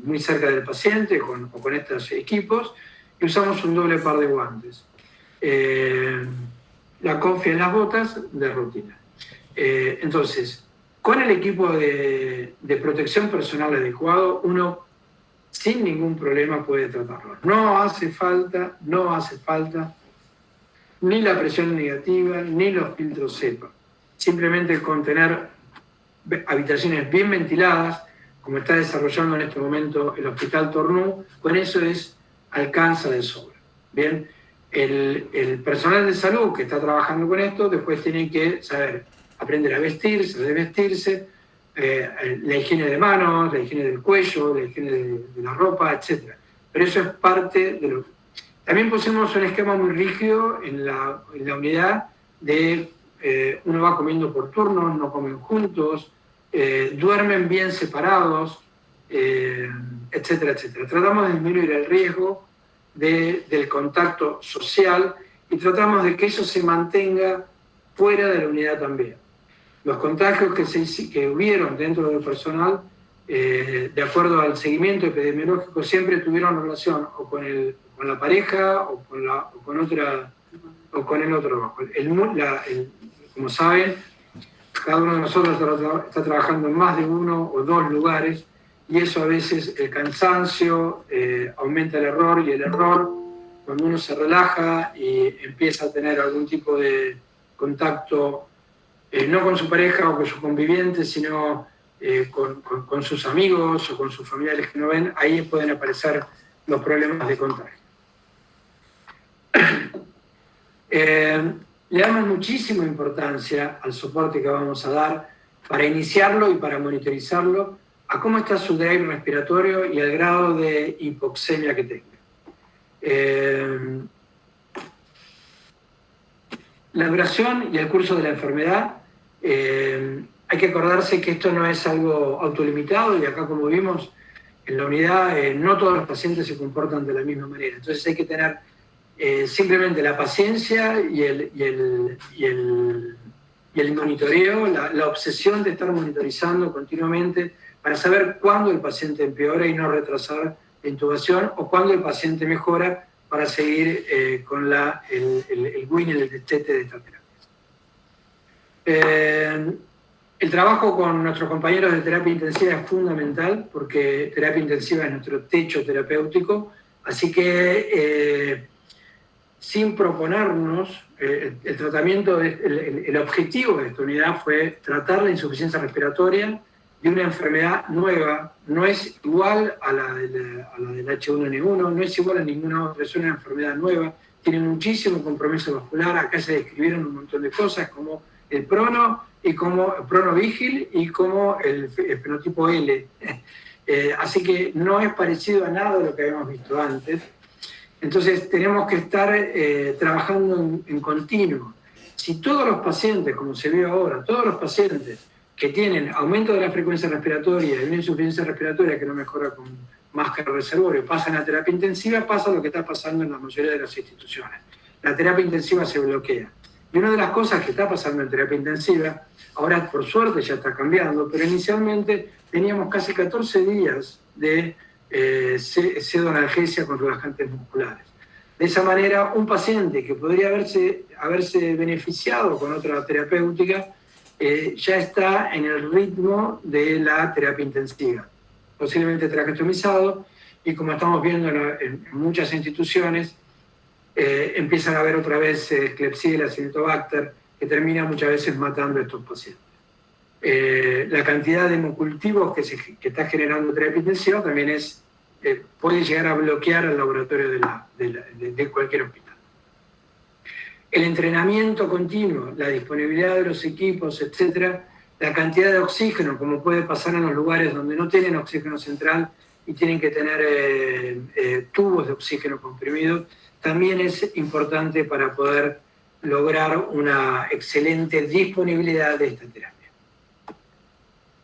muy cerca del paciente o con estos equipos, y usamos un doble par de guantes. La cofia en las botas de rutina. Entonces, con el equipo de protección personal adecuado, uno sin ningún problema puede tratarlo. No hace falta ni la presión negativa, ni los filtros cepa. Simplemente con tener habitaciones bien ventiladas, como está desarrollando en este momento el Hospital Tornú, con eso alcanza de sobra. Bien, el personal de salud que está trabajando con esto después tiene que saber aprender a vestirse, a desvestirse, la higiene de manos, la higiene del cuello, la higiene de la ropa, etc. Pero eso es parte de lo. También pusimos un esquema muy rígido en la unidad de uno va comiendo por turnos, no comen juntos, duermen bien separados, etcétera, etcétera. Tratamos de disminuir el riesgo del contacto social y tratamos de que eso se mantenga fuera de la unidad también. Los contagios que hubieron dentro del personal, de acuerdo al seguimiento epidemiológico, siempre tuvieron relación o con la pareja o con el otro. Como saben, cada uno de nosotros está trabajando en más de uno o dos lugares, y eso a veces el cansancio aumenta el error, y el error, cuando uno se relaja y empieza a tener algún tipo de contacto, no con su pareja o con sus convivientes, sino con sus amigos o con sus familiares que no ven, ahí pueden aparecer los problemas de contagio. Le damos muchísima importancia al soporte que vamos a dar para iniciarlo y para monitorizarlo, a cómo está su drive respiratorio y el grado de hipoxemia que tenga. La duración y el curso de la enfermedad, hay que acordarse que esto no es algo autolimitado, y acá, como vimos en la unidad, no todos los pacientes se comportan de la misma manera. Entonces hay que tener simplemente la paciencia y el monitoreo, la obsesión de estar monitorizando continuamente para saber cuándo el paciente empeora y no retrasar la intubación, o cuándo el paciente mejora para seguir con el WIN, el destete de esta terapia. El trabajo con nuestros compañeros de terapia intensiva es fundamental, porque terapia intensiva es nuestro techo terapéutico, así que sin proponernos, el tratamiento, el objetivo de esta unidad fue tratar la insuficiencia respiratoria de una enfermedad nueva. No es igual a la del H1N1, no es igual a ninguna otra, es una enfermedad nueva, tiene muchísimo compromiso vascular. Acá se describieron un montón de cosas, como el prono, y como el pronovigil, y como el fenotipo L. Así que no es parecido a nada de lo que habíamos visto antes. Entonces tenemos que estar trabajando en continuo. Si todos los pacientes, como se ve ahora, todos los pacientes que tienen aumento de la frecuencia respiratoria y una insuficiencia respiratoria que no mejora con máscara reservorio, pasan a terapia intensiva, pasa lo que está pasando en la mayoría de las instituciones. La terapia intensiva se bloquea. Y una de las cosas que está pasando en terapia intensiva, ahora por suerte ya está cambiando, pero inicialmente teníamos casi 14 días de pseudoanalgesia con relajantes musculares. De esa manera, un paciente que podría haberse beneficiado con otra terapéutica ya está en el ritmo de la terapia intensiva, posiblemente traqueostomizado, y como estamos viendo en muchas instituciones, empiezan a haber otra vez Klebsiella, Acinetobacter, que termina muchas veces matando a estos pacientes. La cantidad de hemocultivos que está generando terapia intensiva también puede llegar a bloquear el laboratorio de cualquier hospital. el entrenamiento continuo, la disponibilidad de los equipos, etcétera, la cantidad de oxígeno, como puede pasar en los lugares donde no tienen oxígeno central y tienen que tener tubos de oxígeno comprimidos, también es importante para poder lograr una excelente disponibilidad de esta terapia.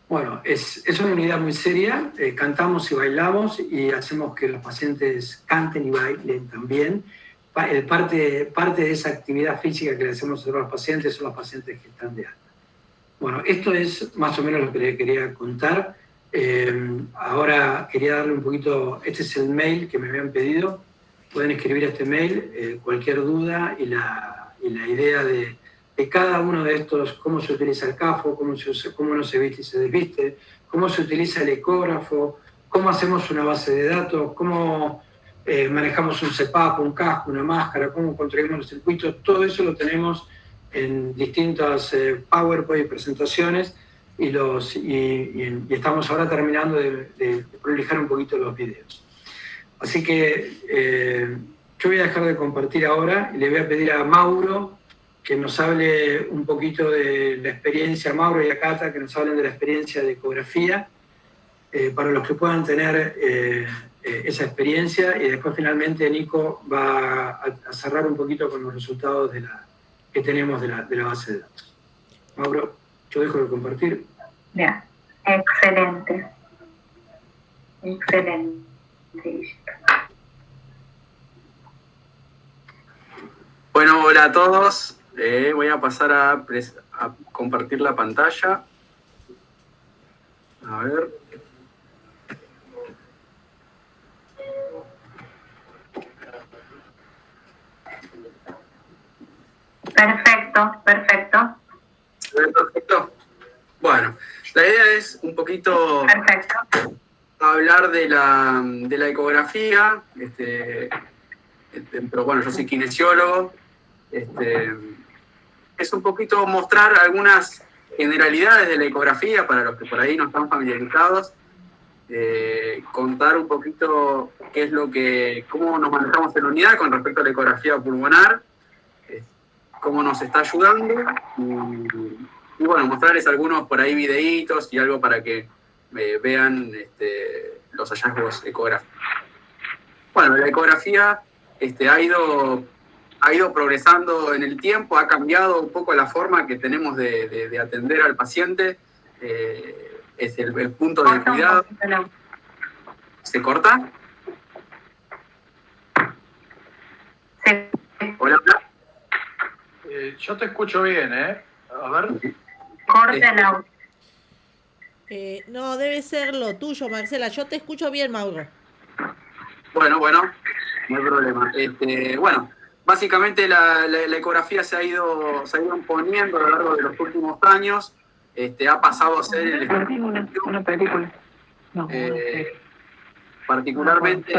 Bueno, es una unidad muy seria, cantamos y bailamos y hacemos que los pacientes canten y bailen también. Parte de esa actividad física que le hacemos a los pacientes son los pacientes que están de alta. Bueno, esto es más o menos lo que les quería contar. Ahora quería darle un poquito, este es el mail que me habían pedido, pueden escribir este mail, cualquier duda y la idea de cada uno de estos, cómo se utiliza el CAFO, cómo no se viste y se desviste, cómo se utiliza el ecógrafo, cómo hacemos una base de datos, cómo manejamos un CPAP, un casco, una máscara, cómo construimos los circuitos, todo eso lo tenemos en distintas PowerPoint y presentaciones y estamos ahora terminando de prolijar un poquito los videos. Así que yo voy a dejar de compartir ahora y le voy a pedir a Mauro que nos hable un poquito de la experiencia, Mauro y a Cata, que nos hablen de la experiencia de ecografía, para los que puedan tener esa experiencia, y después finalmente Nico va a cerrar un poquito con los resultados que tenemos de la base de datos. Mauro, yo dejo de compartir. Ya, excelente. Excelente. Bueno, hola a todos. Voy a pasar a compartir la pantalla. A ver. Perfecto. Perfecto. Bueno, la idea es un poquito hablar de la ecografía, pero bueno, yo soy kinesiólogo. Es un poquito mostrar algunas generalidades de la ecografía para los que por ahí no están familiarizados, contar un poquito cómo nos manejamos en la unidad con respecto a la ecografía pulmonar, cómo nos está ayudando y bueno, mostrarles algunos por ahí videitos y algo para que vean los hallazgos ecográficos. Bueno, la ecografía ha ido progresando en el tiempo, ha cambiado un poco la forma que tenemos de atender al paciente, es el punto de cuidado. ¿Se corta? Sí. Hola. Yo te escucho bien, ¿eh? A ver. Corta el audio. No, debe ser lo tuyo, Marcela. Yo te escucho bien, Mauro. Bueno, no hay problema. Bueno, básicamente la ecografía se ha ido imponiendo a lo largo de los últimos años. Ha pasado a ser una película. No, particularmente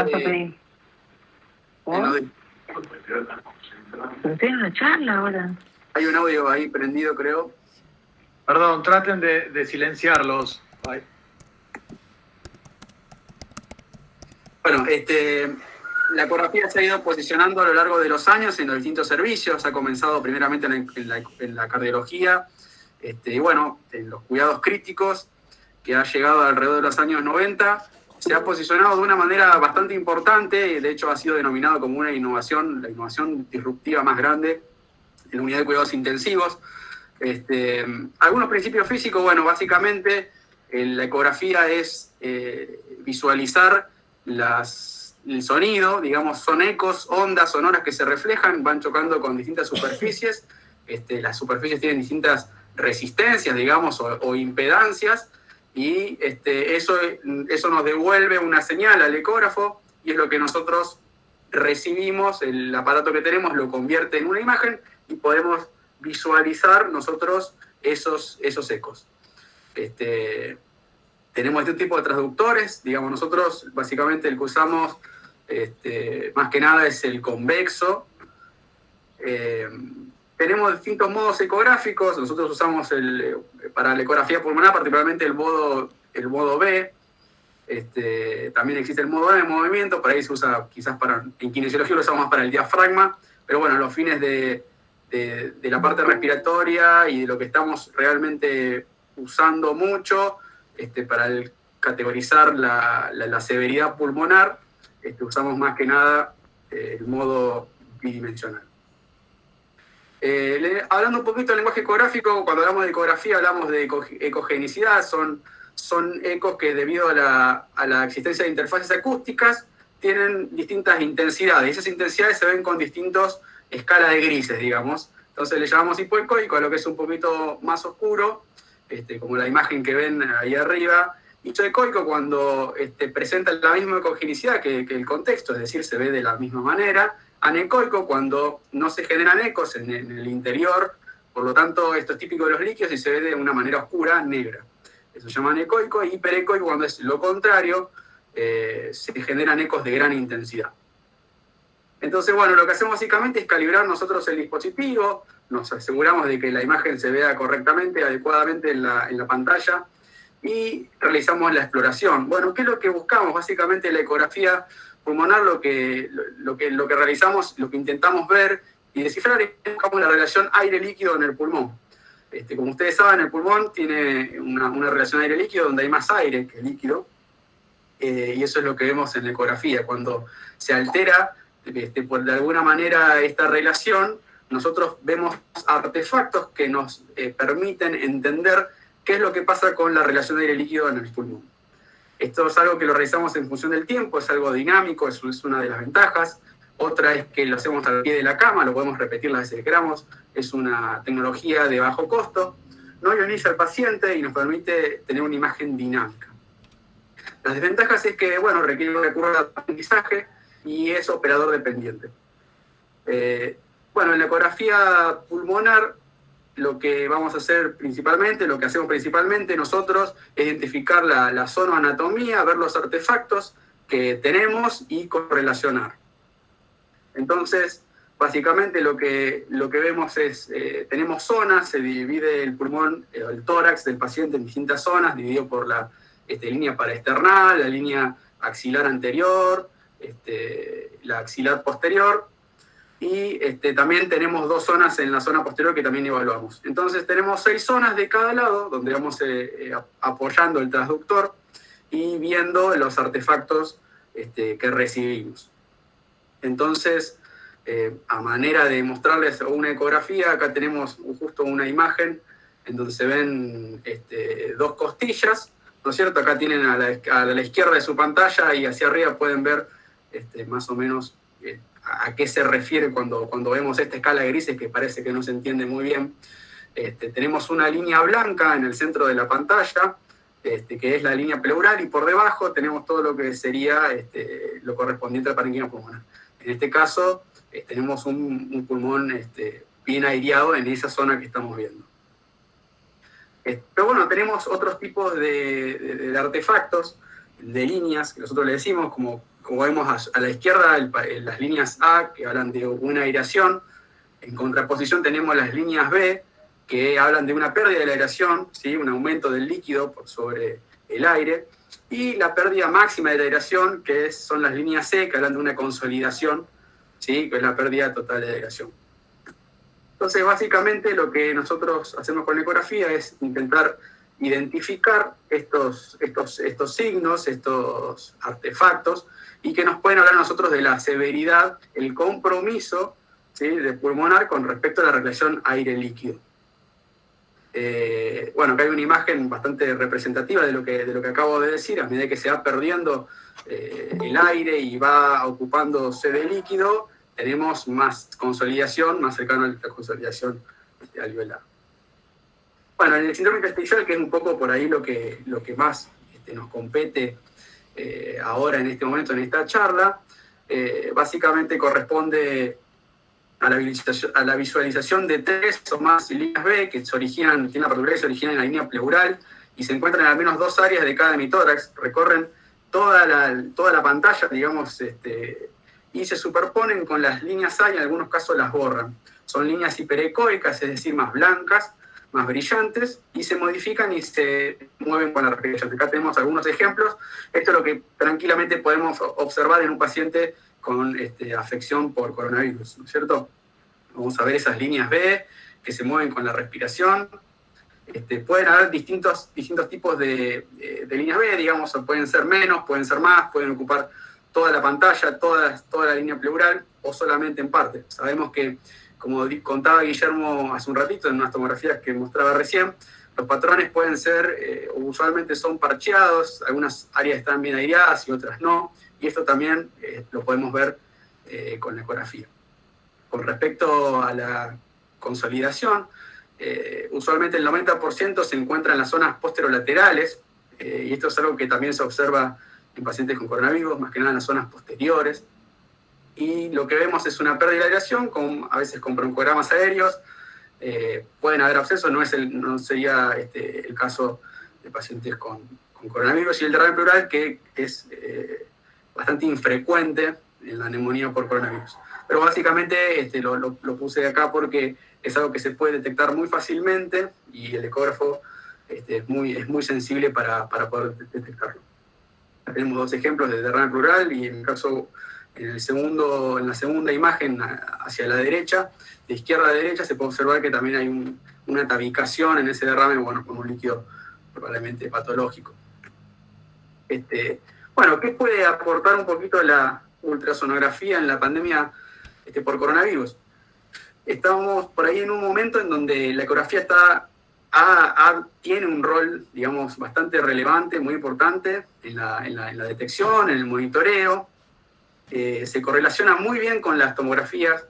pero tiene una charla ahora. Hay un audio ahí prendido, creo. Perdón, traten de silenciarlos. Ay. Bueno, la ecografía se ha ido posicionando a lo largo de los años en los distintos servicios. Ha comenzado primeramente en la cardiología, y bueno, en los cuidados críticos, que ha llegado alrededor de los años 90. Se ha posicionado de una manera bastante importante, y de hecho ha sido denominado como la innovación disruptiva más grande en la unidad de cuidados intensivos. Algunos principios físicos, bueno, básicamente la ecografía es visualizar el sonido, digamos, son ecos, ondas sonoras que se reflejan, van chocando con distintas superficies. Las superficies tienen distintas resistencias, digamos, o impedancias, y eso nos devuelve una señal al ecógrafo, y es lo que nosotros recibimos, el aparato que tenemos lo convierte en una imagen y podemos visualizar nosotros esos ecos. Tenemos este tipo de transductores, digamos, nosotros básicamente el que usamos más que nada es el convexo. Tenemos distintos modos ecográficos, nosotros usamos para la ecografía pulmonar particularmente el modo B. También existe el modo A de movimiento, por ahí se usa quizás en kinesiología lo usamos más para el diafragma, pero bueno, a los fines de de la parte respiratoria y de lo que estamos realmente usando mucho para categorizar la severidad pulmonar, usamos más que nada el modo bidimensional. Hablando un poquito del lenguaje ecográfico, cuando hablamos de ecografía hablamos de ecogenicidad, son ecos que debido a la existencia de interfaces acústicas tienen distintas intensidades, y esas intensidades se ven con distintas escalas de grises, digamos. Entonces le llamamos hipoecoico a lo que es un poquito más oscuro, como la imagen que ven ahí arriba, y isoecoico cuando presenta la misma ecogenicidad que el contexto, es decir, se ve de la misma manera. Anecoico cuando no se generan ecos en el interior, por lo tanto esto es típico de los líquidos y se ve de una manera oscura, negra. Eso se llama anecoico. Y hiperecoico cuando es lo contrario, se generan ecos de gran intensidad. Entonces, bueno, lo que hacemos básicamente es calibrar nosotros el dispositivo, nos aseguramos de que la imagen se vea correctamente, adecuadamente en la pantalla, y realizamos la exploración. Bueno, ¿qué es lo que buscamos? Básicamente la ecografía pulmonar, lo que realizamos, lo que intentamos ver y descifrar es buscamos la relación aire-líquido en el pulmón. Como ustedes saben, el pulmón tiene una relación aire-líquido donde hay más aire que líquido, y eso es lo que vemos en la ecografía. Cuando se altera de alguna manera esta relación, nosotros vemos artefactos que nos permiten entender qué es lo que pasa con la relación aire-líquido en el pulmón. Esto es algo que lo realizamos en función del tiempo, es algo dinámico, eso es una de las ventajas. Otra es que lo hacemos al pie de la cama, lo podemos repetir las veces que queramos, es una tecnología de bajo costo, no ioniza al paciente y nos permite tener una imagen dinámica. Las desventajas es que, bueno, requiere un recurso de aprendizaje y es operador dependiente. Bueno, en la ecografía pulmonar lo que vamos a hacer principalmente, lo que hacemos principalmente nosotros es identificar la zonoanatomía, ver los artefactos que tenemos y correlacionar. Entonces, básicamente lo que vemos es, tenemos zonas, se divide el pulmón, el tórax del paciente en distintas zonas, dividido por la línea paraesternal, la línea axilar anterior, la axilar posterior, y también tenemos 2 zonas en la zona posterior que también evaluamos. Entonces tenemos 6 zonas de cada lado, donde vamos apoyando el transductor y viendo los artefactos que recibimos. Entonces, a manera de mostrarles una ecografía, acá tenemos justo una imagen en donde se ven 2 costillas, ¿no es cierto? Acá tienen a la izquierda de su pantalla y hacia arriba pueden ver más o menos a qué se refiere cuando vemos esta escala de grises que parece que no se entiende muy bien. Tenemos una línea blanca en el centro de la pantalla, que es la línea pleural, y por debajo tenemos todo lo que sería lo correspondiente al parénquima pulmonar. En este caso, tenemos un pulmón bien aireado en esa zona que estamos viendo. Pero bueno, tenemos otros tipos de artefactos, de líneas, que nosotros le decimos, como vemos a la izquierda, las líneas A, que hablan de una aireación. En contraposición tenemos las líneas B, que hablan de una pérdida de la aireación, ¿sí? Un aumento del líquido por sobre el aire. Y la pérdida máxima de la aireación, que son las líneas C, que hablan de una consolidación, ¿sí? Que es la pérdida total de aireación. Entonces, básicamente, lo que nosotros hacemos con la ecografía es intentar identificar estos signos, estos artefactos, y que nos pueden hablar a nosotros de la severidad, el compromiso, ¿sí? De pulmonar con respecto a la relación aire-líquido. Bueno, acá hay una imagen bastante representativa de lo que acabo de decir. A medida que se va perdiendo el aire y va ocupándose de líquido, tenemos más consolidación, más cercano a la consolidación alveolar. Bueno, en el síndrome intersticial, que es un poco por ahí lo que más nos compete ahora en este momento, en esta charla, básicamente corresponde a la visualización de 3 o más líneas B que tienen la particularidad que se originan en la línea pleural y se encuentran en al menos 2 áreas de cada hemitórax, recorren toda la pantalla, digamos, y se superponen con las líneas A y en algunos casos las borran. Son líneas hiperecoicas, es decir, más blancas, más brillantes, y se modifican y se mueven con la respiración. Acá tenemos algunos ejemplos. Esto es lo que tranquilamente podemos observar en un paciente con afección por coronavirus, ¿no es cierto? Vamos a ver esas líneas B que se mueven con la respiración. Pueden haber distintos tipos de líneas B, digamos, pueden ser menos, pueden ser más, pueden ocupar toda la pantalla, toda la línea pleural o solamente en parte. Sabemos que, como contaba Guillermo hace un ratito en unas tomografías que mostraba recién, los patrones pueden ser, usualmente son parcheados, algunas áreas están bien aireadas y otras no, y esto también lo podemos ver con la ecografía. Con respecto a la consolidación, usualmente el 90% se encuentra en las zonas posterolaterales, y esto es algo que también se observa en pacientes con coronavirus, más que nada en las zonas posteriores. Y lo que vemos es una pérdida de aireación, a veces con broncogramas aéreos. Pueden haber abscesos, no sería el caso de pacientes con coronavirus, y el derrame pleural, que es bastante infrecuente en la neumonía por coronavirus. Pero básicamente lo puse acá porque es algo que se puede detectar muy fácilmente y el ecógrafo es muy sensible para poder detectarlo. Tenemos dos ejemplos de derrame pleural y en la segunda imagen hacia la derecha, de izquierda a derecha, se puede observar que también hay una tabicación en ese derrame, bueno, con un líquido probablemente patológico. Bueno, ¿qué puede aportar un poquito la ultrasonografía en la pandemia por coronavirus? Estamos por ahí en un momento en donde la ecografía tiene un rol, digamos, bastante relevante, muy importante en la detección, en el monitoreo. Se correlaciona muy bien con las tomografías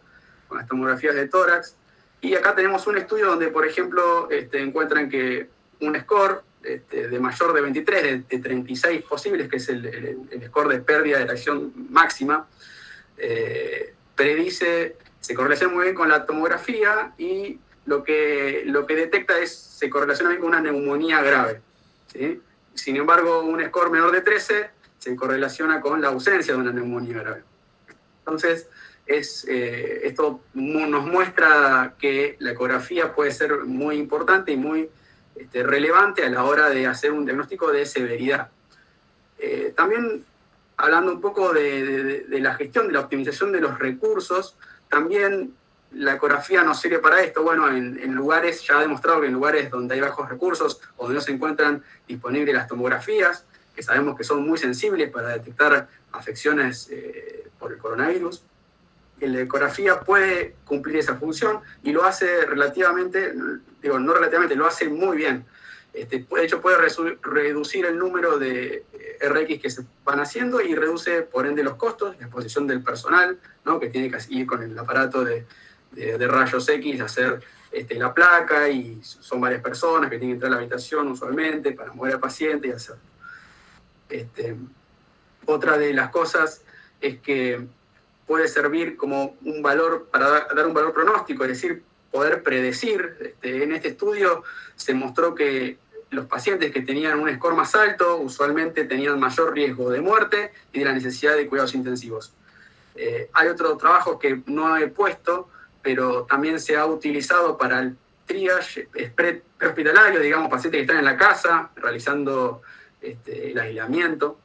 de tórax. Y acá tenemos un estudio donde, por ejemplo, encuentran que un score de mayor de 23, de 36 posibles, que es el score de pérdida de reacción máxima, se correlaciona muy bien con la tomografía, y lo que detecta se correlaciona bien con una neumonía grave, ¿sí? Sin embargo, un score menor de 13 se correlaciona con la ausencia de una neumonía grave. Entonces, esto nos muestra que la ecografía puede ser muy importante y muy relevante a la hora de hacer un diagnóstico de severidad. También, hablando un poco de la gestión, de la optimización de los recursos, también la ecografía nos sirve para esto. Bueno, en lugares, ya ha demostrado que en lugares donde hay bajos recursos o donde no se encuentran disponibles las tomografías, que sabemos que son muy sensibles para detectar afecciones por el coronavirus, la ecografía puede cumplir esa función y lo hace lo hace muy bien. De hecho, puede reducir el número de RX que se van haciendo y reduce, por ende, los costos, la exposición del personal, ¿no? Que tiene que ir con el aparato de rayos X a hacer la placa, y son varias personas que tienen que entrar a la habitación usualmente para mover al paciente y hacerlo. Otra de las cosas es que puede servir como un valor, para dar un valor pronóstico, es decir, poder predecir. En este estudio se mostró que los pacientes que tenían un score más alto usualmente tenían mayor riesgo de muerte y de la necesidad de cuidados intensivos. Hay otro trabajo que no he puesto, pero también se ha utilizado para el triage prehospitalario, digamos, pacientes que están en la casa realizando el aislamiento.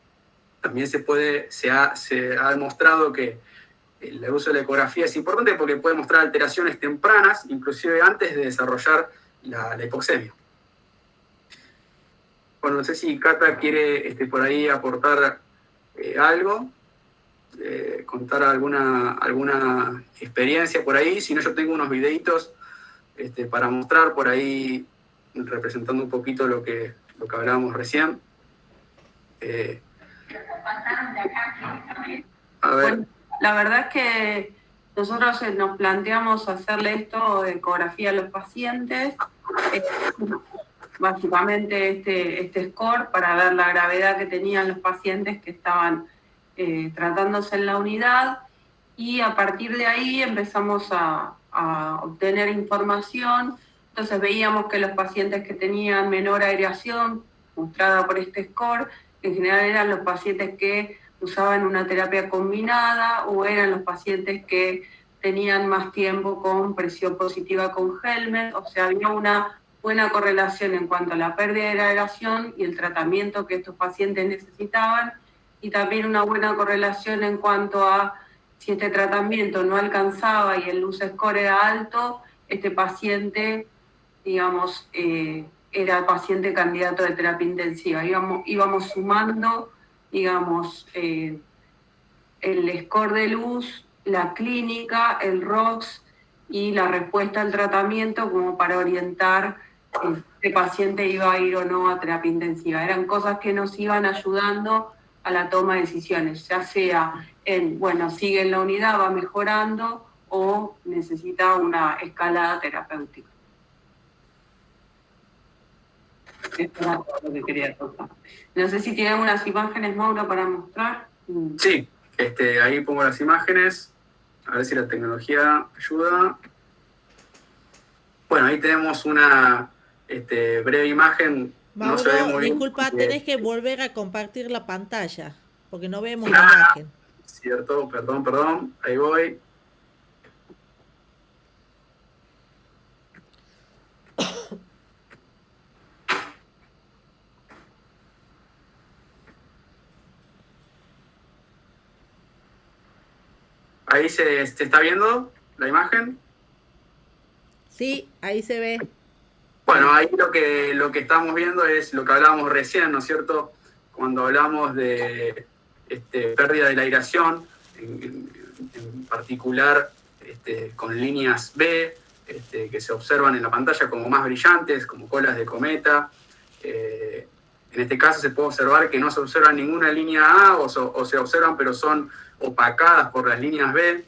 También se ha demostrado que el uso de la ecografía es importante porque puede mostrar alteraciones tempranas, inclusive antes de desarrollar la hipoxemia. Bueno, no sé si Cata quiere por ahí aportar algo, contar alguna experiencia por ahí. Si no, yo tengo unos videitos para mostrar por ahí, representando un poquito lo que hablábamos recién. A ver. Bueno, la verdad es que nosotros nos planteamos hacerle esto de ecografía a los pacientes, básicamente este score para ver la gravedad que tenían los pacientes que estaban tratándose en la unidad, y a partir de ahí empezamos a obtener información. Entonces veíamos que los pacientes que tenían menor aireación, mostrada por este score, en general eran los pacientes que usaban una terapia combinada o eran los pacientes que tenían más tiempo con presión positiva con Helmet. O sea, había una buena correlación en cuanto a la pérdida de aireación y el tratamiento que estos pacientes necesitaban, y también una buena correlación en cuanto a si este tratamiento no alcanzaba y el luz score era alto, este paciente, digamos, era paciente candidato de terapia intensiva. Íbamos sumando, digamos, el score de luz, la clínica, el ROX y la respuesta al tratamiento como para orientar si este paciente iba a ir o no a terapia intensiva. Eran cosas que nos iban ayudando a la toma de decisiones, ya sea en, bueno, sigue en la unidad, va mejorando o necesita una escalada terapéutica. Esto era todo lo que quería contar. No sé si tienen unas imágenes, Mauro, para mostrar. Sí, ahí pongo las imágenes, a ver si la tecnología ayuda. Bueno, ahí tenemos una breve imagen. Mauro, no se ve muy disculpa, bien. tenés que volver a compartir la pantalla, porque no vemos la imagen. Cierto, perdón, ahí voy. Ahí se está viendo la imagen. Sí, ahí se ve. Bueno, ahí lo que estamos viendo es lo que hablábamos recién, ¿no es cierto? Cuando hablamos de pérdida de la aireación, en particular con líneas B, que se observan en la pantalla como más brillantes, como colas de cometa. En este caso se puede observar que no se observa ninguna línea A o se observan, pero son opacadas por las líneas B,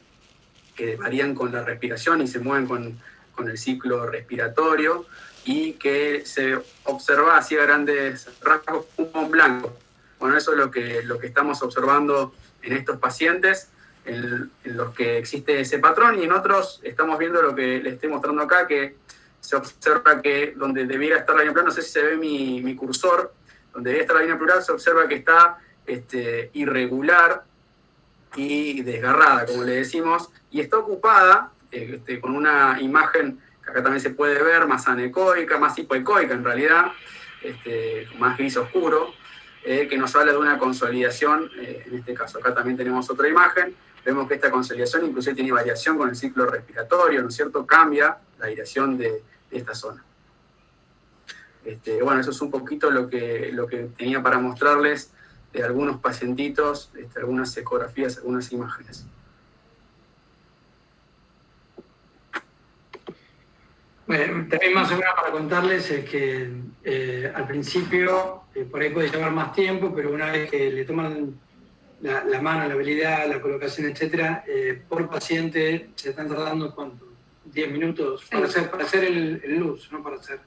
que varían con la respiración y se mueven con el ciclo respiratorio, y que se observa así a grandes rasgos humo blanco. Bueno, eso es lo que estamos observando en estos pacientes, en los que existe ese patrón, y en otros estamos viendo lo que les estoy mostrando acá, que se observa que donde debiera estar la línea pleural, no sé si se ve mi cursor, donde debería estar la línea pleural se observa que está irregular y desgarrada, como le decimos, y está ocupada con una imagen que acá también se puede ver, más anecoica, más hipoecoica en realidad, más gris oscuro, que nos habla de una consolidación, en este caso. Acá también tenemos otra imagen, vemos que esta consolidación inclusive tiene variación con el ciclo respiratorio, ¿no es cierto? Cambia la aireación de esta zona. Bueno, eso es un poquito lo que tenía para mostrarles de algunos pacientitos, algunas ecografías, algunas imágenes. Bueno, también más o menos para contarles es que al principio por ahí puede llevar más tiempo, pero una vez que le toman la mano, la habilidad, la colocación, etcétera, por paciente se están tardando ¿cuánto? 10 minutos para hacer el luz, no para hacer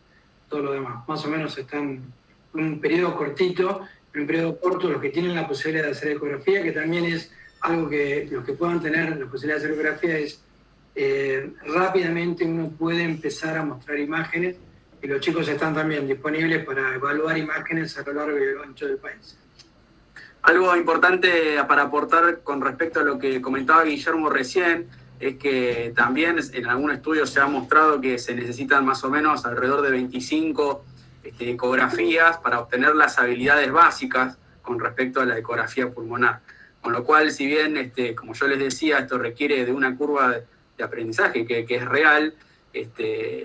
todo lo demás. Más o menos están en un periodo cortito, en un periodo corto los que tienen la posibilidad de hacer ecografía, que también es algo que los que puedan tener la posibilidad de hacer ecografía es rápidamente uno puede empezar a mostrar imágenes, y los chicos están también disponibles para evaluar imágenes a lo largo y ancho del país. Algo importante para aportar con respecto a lo que comentaba Guillermo recién es que también en algún estudio se ha mostrado que se necesitan más o menos alrededor de 25 ecografías para obtener las habilidades básicas con respecto a la ecografía pulmonar. Con lo cual, si bien, como yo les decía, esto requiere de una curva de aprendizaje que es real,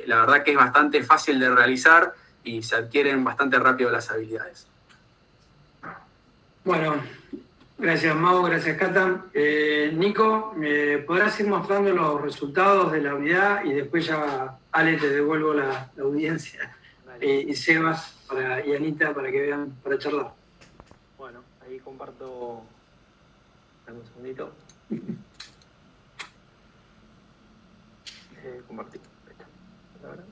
la verdad que es bastante fácil de realizar y se adquieren bastante rápido las habilidades. Bueno, gracias Mau, gracias Cata. Nico, ¿me podrás ir mostrando los resultados de la unidad? Y después ya, Ale, te devuelvo la audiencia. Y Sebas y Anita para que vean, para charlar. Bueno, ahí comparto. Dame un segundito. Compartir. Ahora.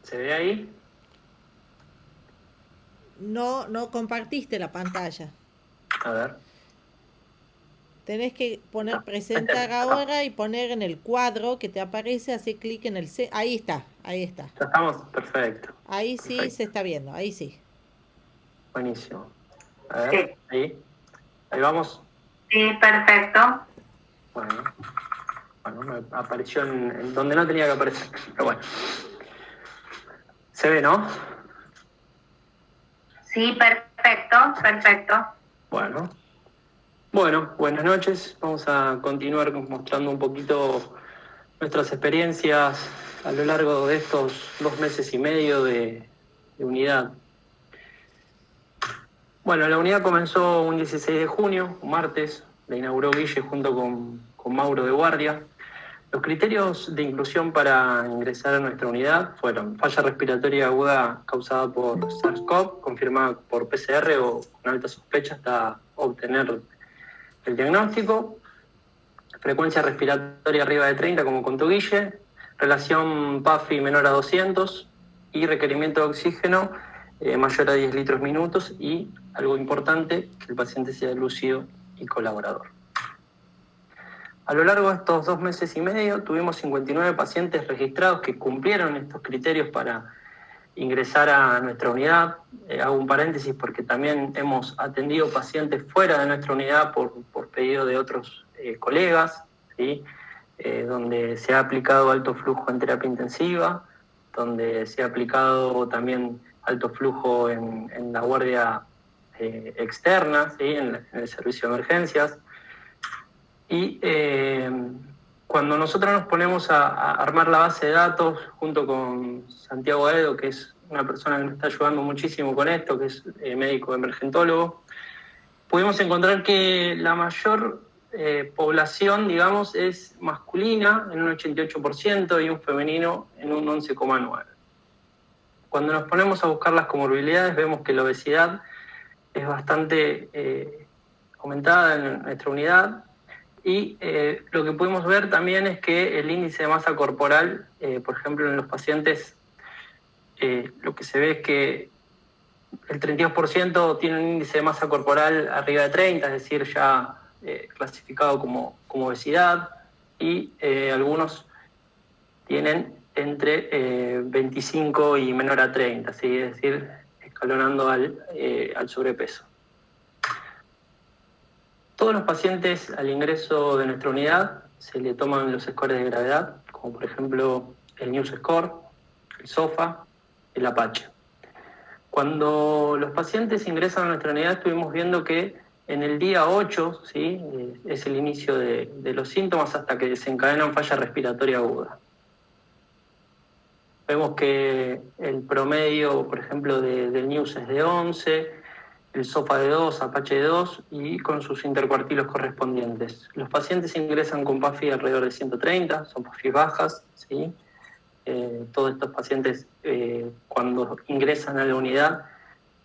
¿Se ve ahí? No compartiste la pantalla. A ver. Tenés que poner presentar ahora y poner en el cuadro que te aparece, hacer clic en el C. Ahí está. Ya estamos, perfecto. Ahí sí Perfecto. se está viendo, ahí sí. Buenísimo. A ver, ahí vamos. Sí, perfecto. Bueno, me apareció en donde no tenía que aparecer, pero bueno. Se ve, ¿no? Sí, perfecto. Perfecto, perfecto. Bueno, buenas noches. Vamos a continuar mostrando un poquito nuestras experiencias a lo largo de estos 2 meses y medio de unidad. Bueno, la unidad comenzó un 16 de junio, un martes, la inauguró Guille junto con Mauro de guardia. Los criterios de inclusión para ingresar a nuestra unidad fueron falla respiratoria aguda causada por SARS-CoV, confirmada por PCR o con alta sospecha hasta obtener el diagnóstico, frecuencia respiratoria arriba de 30, como contó Guille, relación PAFI menor a 200 y requerimiento de oxígeno mayor a 10 litros minutos y, algo importante, que el paciente sea lúcido y colaborador. A lo largo de estos 2 meses y medio tuvimos 59 pacientes registrados que cumplieron estos criterios para ingresar a nuestra unidad. Hago un paréntesis porque también hemos atendido pacientes fuera de nuestra unidad por pedido de otros colegas, ¿sí? Donde se ha aplicado alto flujo en terapia intensiva, donde se ha aplicado también alto flujo en la guardia externa, ¿sí? en el servicio de emergencias. Y cuando nosotros nos ponemos a armar la base de datos junto con Santiago Aedo, que es una persona que nos está ayudando muchísimo con esto, que es médico emergentólogo, pudimos encontrar que la mayor población, digamos, es masculina en un 88% y un femenino en un 11,9%. Cuando nos ponemos a buscar las comorbilidades, vemos que la obesidad es bastante aumentada en nuestra unidad. Y lo que pudimos ver también es que el índice de masa corporal, por ejemplo, en los pacientes, lo que se ve es que el 32% tiene un índice de masa corporal arriba de 30, es decir, ya clasificado como obesidad, y algunos tienen entre 25 y menor a 30, ¿sí? Es decir, escalonando al sobrepeso. Todos los pacientes al ingreso de nuestra unidad se le toman los scores de gravedad, como por ejemplo el News Score, el SOFA, el Apache. Cuando los pacientes ingresan a nuestra unidad estuvimos viendo que en el día 8, ¿sí? Es el inicio de los síntomas hasta que desencadenan falla respiratoria aguda. Vemos que el promedio, por ejemplo, del News es de 11, el SOFA de 2, Apache de 2 y con sus intercuartilos correspondientes. Los pacientes ingresan con PAFI alrededor de 130, son PAFI bajas, ¿sí? Todos estos pacientes cuando ingresan a la unidad,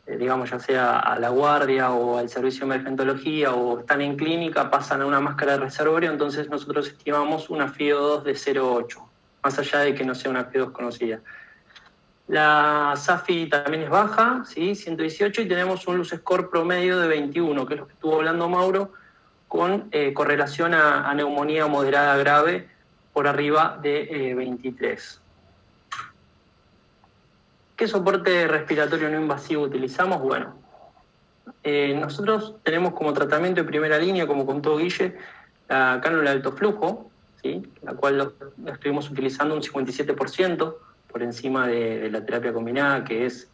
digamos ya sea a la guardia o al servicio de emergentología o están en clínica, pasan a una máscara de reservorio, entonces nosotros estimamos una FIO2 de 0,8, más allá de que no sea una FIO2 conocida. La SAFI también es baja, ¿sí? 118, y tenemos un Luz Score promedio de 21, que es lo que estuvo hablando Mauro, con correlación a neumonía moderada grave por arriba de 23. ¿Qué soporte respiratorio no invasivo utilizamos? Bueno, nosotros tenemos como tratamiento de primera línea, como contó Guille, la cánula de alto flujo, ¿sí? La cual lo estuvimos utilizando un 57%, por encima de la terapia combinada, que es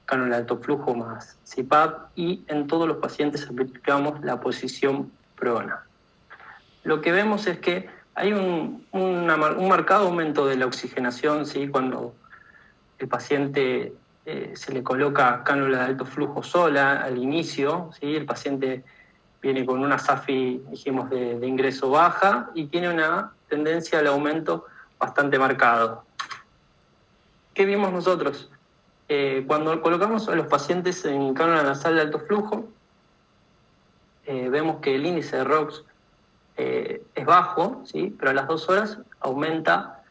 cánula de alto flujo más CPAP, y en todos los pacientes aplicamos la posición prona. Lo que vemos es que hay un marcado aumento de la oxigenación, ¿sí? Cuando el paciente se le coloca cánula de alto flujo sola al inicio, ¿sí? El paciente viene con una SAFI, dijimos, de ingreso baja y tiene una tendencia al aumento bastante marcado. ¿Qué vimos nosotros? Cuando colocamos a los pacientes en cánula nasal de alto flujo, vemos que el índice de ROX es bajo, ¿sí? Pero a las 2 horas aumenta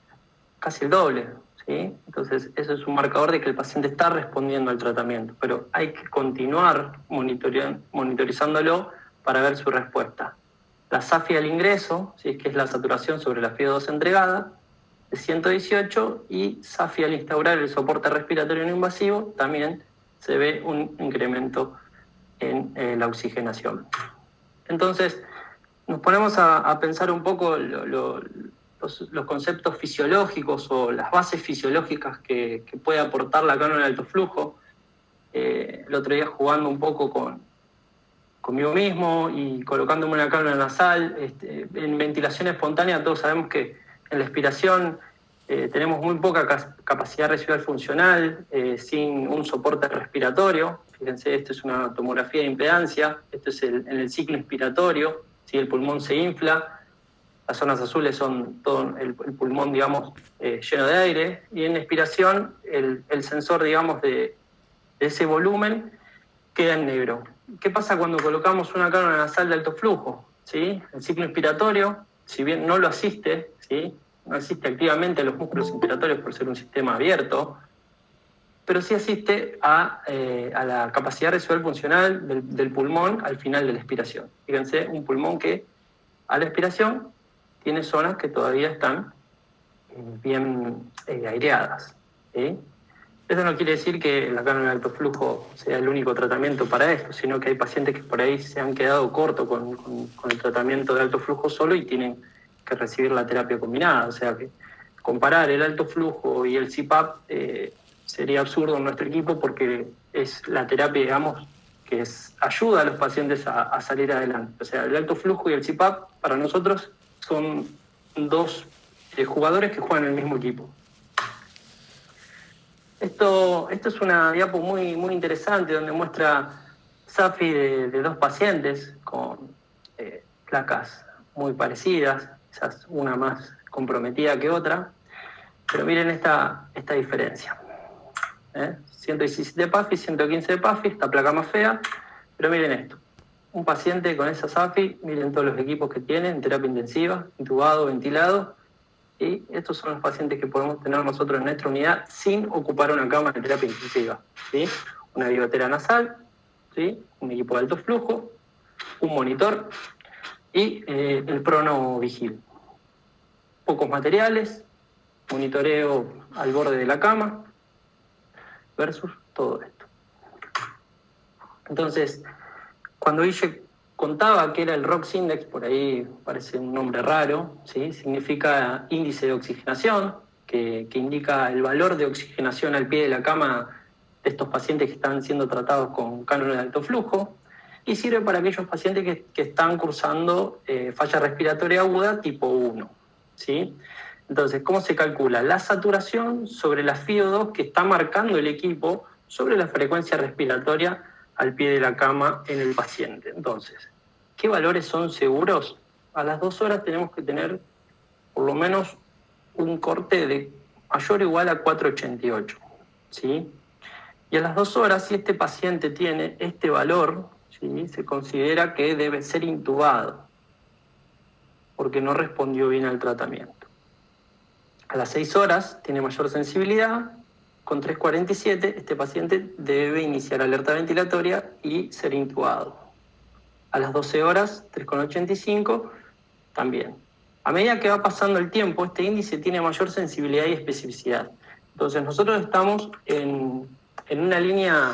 casi el doble, ¿sí? Entonces, eso es un marcador de que el paciente está respondiendo al tratamiento, pero hay que continuar monitorizándolo para ver su respuesta. La SAFI al ingreso, ¿sí? Que es la saturación sobre la FIO2 entregada, de 118, y SAFI al instaurar el soporte respiratorio no invasivo, también se ve un incremento en la oxigenación. Entonces, nos ponemos a pensar un poco los conceptos fisiológicos o las bases fisiológicas que puede aportar la cánula de alto flujo. el otro día jugando un poco conmigo mismo y colocándome una cánula nasal. En ventilación espontánea todos sabemos que en la expiración tenemos muy poca capacidad residual funcional, sin un soporte respiratorio. Fíjense, esto es una tomografía de impedancia, esto es en el ciclo inspiratorio, ¿sí? El pulmón se infla, las zonas azules son todo el pulmón, digamos, lleno de aire, y en expiración el sensor, digamos, de ese volumen queda en negro. ¿Qué pasa cuando colocamos una cánula nasal de alto flujo? ¿Sí? El ciclo inspiratorio, si bien no lo asiste, ¿sí? No asiste activamente a los músculos inspiratorios por ser un sistema abierto, pero sí asiste a la capacidad residual funcional del pulmón al final de la expiración. Fíjense, un pulmón que a la expiración tiene zonas que todavía están bien aireadas, ¿sí? Eso no quiere decir que la cánula de alto flujo sea el único tratamiento para esto, sino que hay pacientes que por ahí se han quedado cortos con el tratamiento de alto flujo solo y tienen que recibir la terapia combinada. O sea que comparar el alto flujo y el CPAP sería absurdo en nuestro equipo, porque es la terapia, digamos, que ayuda a los pacientes a salir adelante. O sea, el alto flujo y el CPAP para nosotros son dos jugadores que juegan en el mismo equipo. Esto es una diapo muy, muy interesante donde muestra SAFI de dos pacientes con placas muy parecidas, quizás una más comprometida que otra, pero miren esta diferencia. 117 de PAFI, 115 de PAFI, esta placa más fea, pero miren esto. Un paciente con esa SAFI, miren todos los equipos que tiene en terapia intensiva, intubado, ventilado, y estos son los pacientes que podemos tener nosotros en nuestra unidad sin ocupar una cama de terapia intensiva, ¿sí? Una bigotera nasal, ¿sí? Un equipo de alto flujo, un monitor y el prono vigil. Pocos materiales, monitoreo al borde de la cama versus todo esto. Entonces, cuando Guille contaba que era el ROX Index, por ahí parece un nombre raro, ¿sí? Significa índice de oxigenación, que indica el valor de oxigenación al pie de la cama de estos pacientes que están siendo tratados con cánula de alto flujo, y sirve para aquellos pacientes que están cursando falla respiratoria aguda tipo 1, ¿sí? Entonces, ¿cómo se calcula? La saturación sobre la FiO2 que está marcando el equipo sobre la frecuencia respiratoria al pie de la cama en el paciente. Entonces, ¿qué valores son seguros? A las 2 horas tenemos que tener por lo menos un corte de mayor o igual a 4,88, ¿sí? Y a las 2 horas, si este paciente tiene este valor, ¿sí? Se considera que debe ser intubado porque no respondió bien al tratamiento. A las 6 horas tiene mayor sensibilidad. Con 3,47 este paciente debe iniciar alerta ventilatoria y ser intubado. A las 12 horas, 3,85 también. A medida que va pasando el tiempo, este índice tiene mayor sensibilidad y especificidad. Entonces nosotros estamos en una línea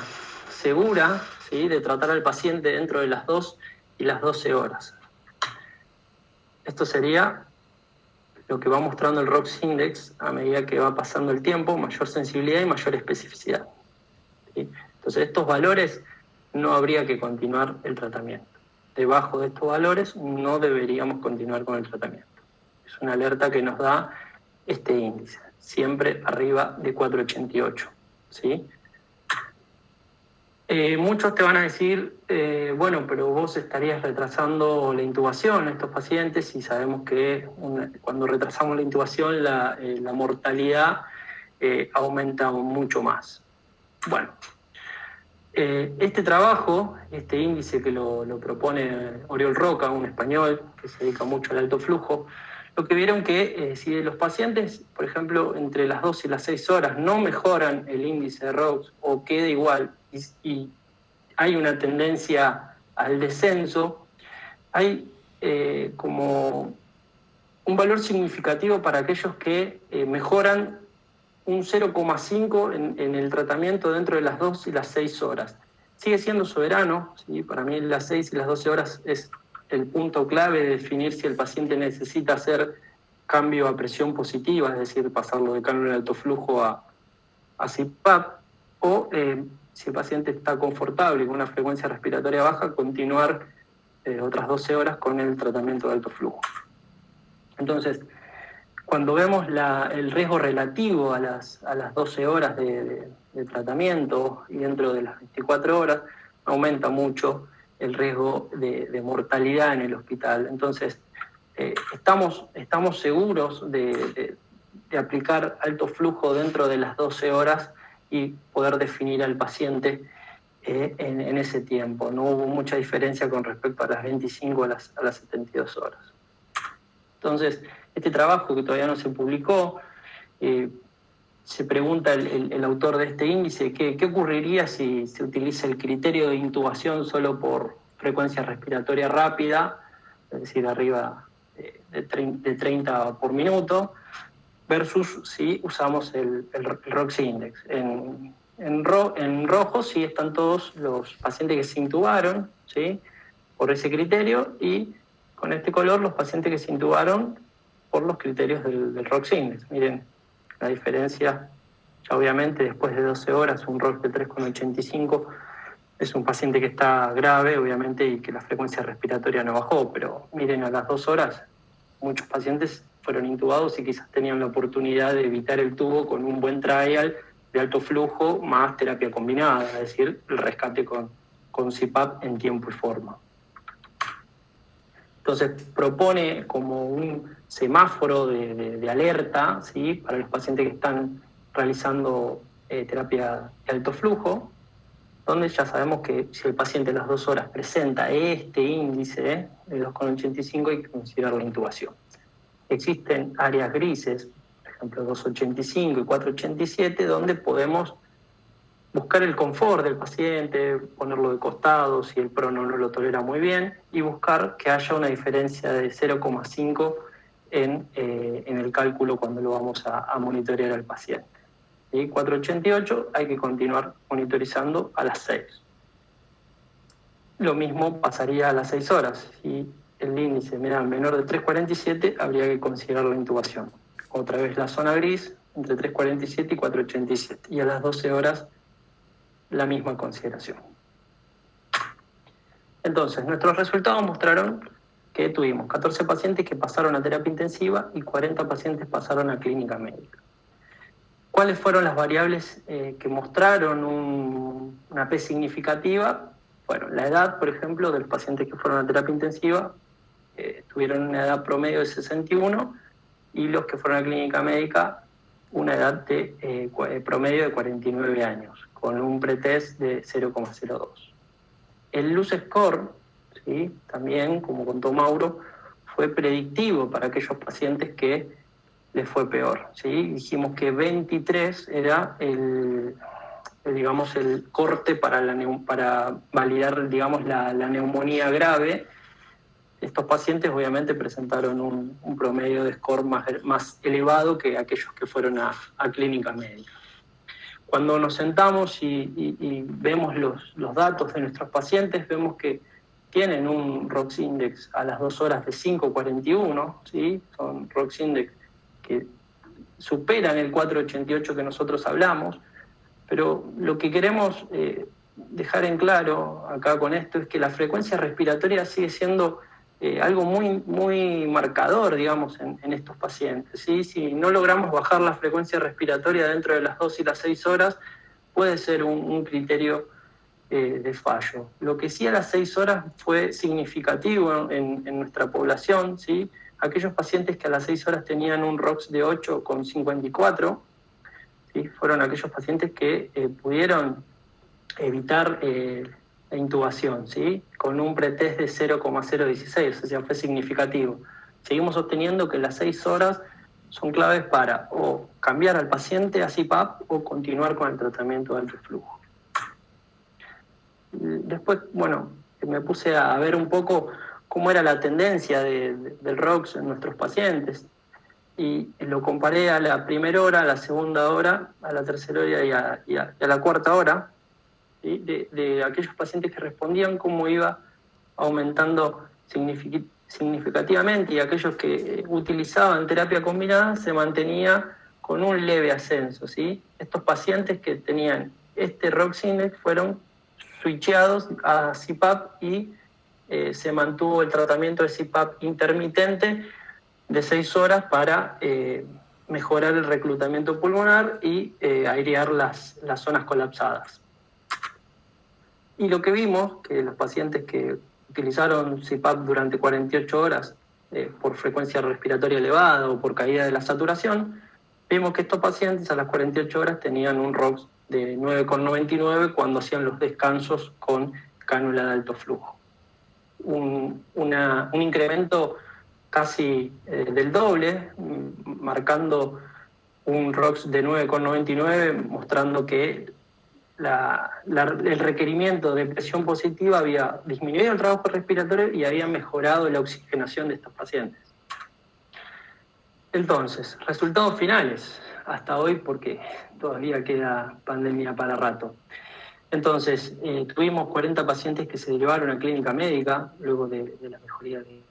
segura, ¿sí? De tratar al paciente dentro de las 2 y las 12 horas. Esto sería lo que va mostrando el ROX Index a medida que va pasando el tiempo, mayor sensibilidad y mayor especificidad, ¿sí? Entonces estos valores no habría que continuar el tratamiento. Debajo de estos valores no deberíamos continuar con el tratamiento. Es una alerta que nos da este índice, siempre arriba de 4,88, ¿sí? Muchos te van a decir, bueno, pero vos estarías retrasando la intubación a estos pacientes, y sabemos que cuando retrasamos la intubación la mortalidad aumenta mucho más. Bueno, este trabajo, este índice que lo propone Oriol Roca, un español que se dedica mucho al alto flujo, lo que vieron que si los pacientes, por ejemplo, entre las 2 y las 6 horas no mejoran el índice de ROX o queda igual y hay una tendencia al descenso, hay como un valor significativo para aquellos que mejoran un 0,5 en el tratamiento dentro de las 2 y las 6 horas. Sigue siendo soberano, ¿sí? Para mí las 6 y las 12 horas es el punto clave de definir si el paciente necesita hacer cambio a presión positiva, es decir, pasarlo de cánula de alto flujo a CPAP, o si el paciente está confortable con una frecuencia respiratoria baja, continuar otras 12 horas con el tratamiento de alto flujo. Entonces, cuando vemos el riesgo relativo a las 12 horas de tratamiento y dentro de las 24 horas, aumenta mucho el riesgo de mortalidad en el hospital. Entonces, estamos seguros de aplicar alto flujo dentro de las 12 horas y poder definir al paciente en ese tiempo. No hubo mucha diferencia con respecto a las 25 a las 72 horas. Entonces, este trabajo que todavía no se publicó, se pregunta el autor de este índice, ¿qué ocurriría si se utiliza el criterio de intubación solo por frecuencia respiratoria rápida, es decir, arriba de 30 por minuto, versus si usamos el ROX Index? En rojo sí están todos los pacientes que se intubaron, ¿sí?, por ese criterio, y con este color los pacientes que se intubaron por los criterios del ROX Index. Miren la diferencia, ya obviamente después de 12 horas un ROX de 3,85 es un paciente que está grave, obviamente, y que la frecuencia respiratoria no bajó, pero miren, a las 2 horas muchos pacientes fueron intubados y quizás tenían la oportunidad de evitar el tubo con un buen trial de alto flujo más terapia combinada, es decir, el rescate con CPAP en tiempo y forma. Entonces propone como un semáforo de alerta, ¿sí?, para los pacientes que están realizando terapia de alto flujo, donde ya sabemos que si el paciente a las 2 horas presenta este índice de 2,85 hay que considerar la intubación. Existen áreas grises, por ejemplo 2,85 y 4,87, donde podemos buscar el confort del paciente, ponerlo de costado si el prono no lo tolera muy bien, y buscar que haya una diferencia de 0,5 en el cálculo cuando lo vamos a monitorear al paciente. Y 4,88 hay que continuar monitorizando a las 6. Lo mismo pasaría a las 6 horas. Si el índice menor de 3,47, habría que considerar la intubación. Otra vez la zona gris, entre 3,47 y 4,87. Y a las 12 horas, la misma consideración. Entonces, nuestros resultados mostraron que tuvimos 14 pacientes que pasaron a terapia intensiva y 40 pacientes pasaron a clínica médica. ¿Cuáles fueron las variables que mostraron una P significativa? Bueno, la edad, por ejemplo, de los pacientes que fueron a terapia intensiva tuvieron una edad promedio de 61, y los que fueron a clínica médica una edad de promedio de 49 años, con un pretest de 0,02. El Luz Score, ¿sí?, también, como contó Mauro, fue predictivo para aquellos pacientes que les fue peor, ¿sí? Dijimos que 23 era el corte para validar, digamos, la neumonía grave. Estos pacientes obviamente presentaron un promedio de score más elevado que aquellos que fueron a clínica médica. Cuando nos sentamos y vemos los datos de nuestros pacientes, vemos que tienen un ROX Index a las 2 horas de 5,41, ¿sí? Son ROX Index que superan el 4,88 que nosotros hablamos, pero lo que queremos dejar en claro acá con esto es que la frecuencia respiratoria sigue siendo algo muy, muy marcador, digamos, en estos pacientes, ¿sí? Si no logramos bajar la frecuencia respiratoria dentro de las 2 y las 6 horas, puede ser un criterio de fallo. Lo que sí a las 6 horas fue significativo en nuestra población, ¿sí? Aquellos pacientes que a las 6 horas tenían un ROX de 8,54, ¿sí?, fueron aquellos pacientes que pudieron evitar la intubación, ¿sí?, con un pretest de 0,016, o sea, fue significativo. Seguimos sosteniendo que las 6 horas son claves para o cambiar al paciente a CPAP o continuar con el tratamiento de alto flujo. Después, bueno, me puse a ver un poco cómo era la tendencia del ROX en nuestros pacientes, y lo comparé a la primera hora, a la segunda hora, a la tercera hora y a la cuarta hora, ¿sí?, de aquellos pacientes que respondían, cómo iba aumentando significativamente, y aquellos que utilizaban terapia combinada se mantenía con un leve ascenso, ¿sí? Estos pacientes que tenían Roxinex fueron switcheados a CPAP y se mantuvo el tratamiento de CPAP intermitente de 6 horas para mejorar el reclutamiento pulmonar y airear las zonas colapsadas. Y lo que vimos, que los pacientes que utilizaron CPAP durante 48 horas por frecuencia respiratoria elevada o por caída de la saturación, vimos que estos pacientes a las 48 horas tenían un ROX de 9,99 cuando hacían los descansos con cánula de alto flujo. Un incremento casi del doble, marcando un ROX de 9,99, mostrando que el requerimiento de presión positiva había disminuido el trabajo respiratorio y había mejorado la oxigenación de estos pacientes. Entonces, resultados finales, hasta hoy, porque todavía queda pandemia para rato. Entonces, tuvimos 40 pacientes que se derivaron a clínica médica luego de la mejoría de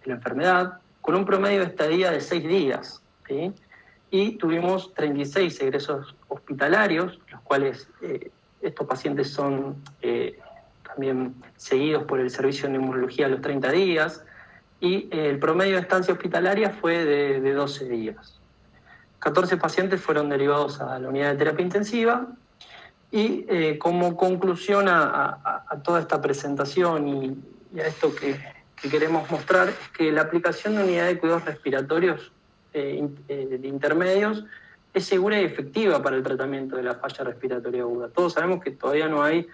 la enfermedad, con un promedio de estadía de 6 días, ¿sí? Y tuvimos 36 egresos hospitalarios, los cuales estos pacientes son también seguidos por el servicio de neumología a los 30 días, y el promedio de estancia hospitalaria fue de 12 días. 14 pacientes fueron derivados a la unidad de terapia intensiva, y como conclusión a toda esta presentación y a esto que queremos mostrar, es que la aplicación de unidad de cuidados respiratorios de intermedios es segura y efectiva para el tratamiento de la falla respiratoria aguda. Todos sabemos que todavía no hay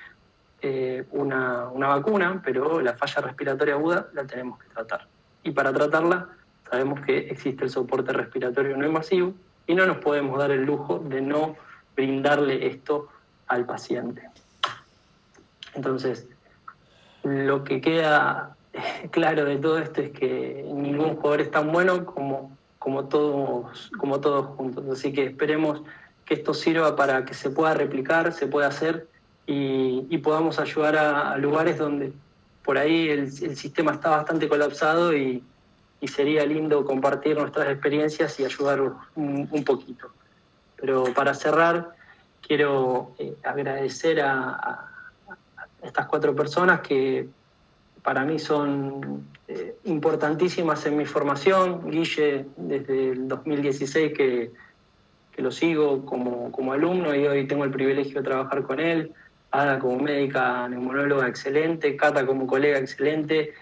una vacuna, pero la falla respiratoria aguda la tenemos que tratar. Y para tratarla sabemos que existe el soporte respiratorio no invasivo y no nos podemos dar el lujo de no brindarle esto al paciente. Entonces, lo que queda claro de todo esto es que ningún jugador es tan bueno como todos juntos. Así que esperemos que esto sirva para que se pueda replicar, se pueda hacer y podamos ayudar a lugares donde por ahí el sistema está bastante colapsado y sería lindo compartir nuestras experiencias y ayudar un poquito. Pero para cerrar, quiero agradecer a estas 4 personas que para mí son importantísimas en mi formación. Guille, desde el 2016 que lo sigo como alumno y hoy tengo el privilegio de trabajar con él. Ada como médica neumonóloga excelente, Cata como colega excelente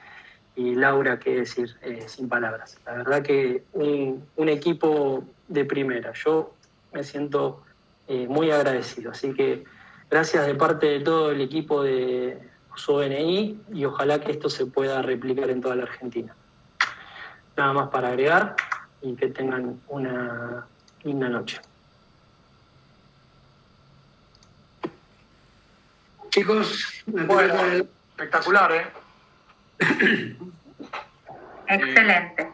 y Laura, qué decir, sin palabras. La verdad que un equipo de primera. Yo me siento muy agradecido. Así que gracias de parte de todo el equipo de SOBNI y ojalá que esto se pueda replicar en toda la Argentina. Nada más para agregar y que tengan una linda noche. Chicos, Bueno, espectacular, Excelente.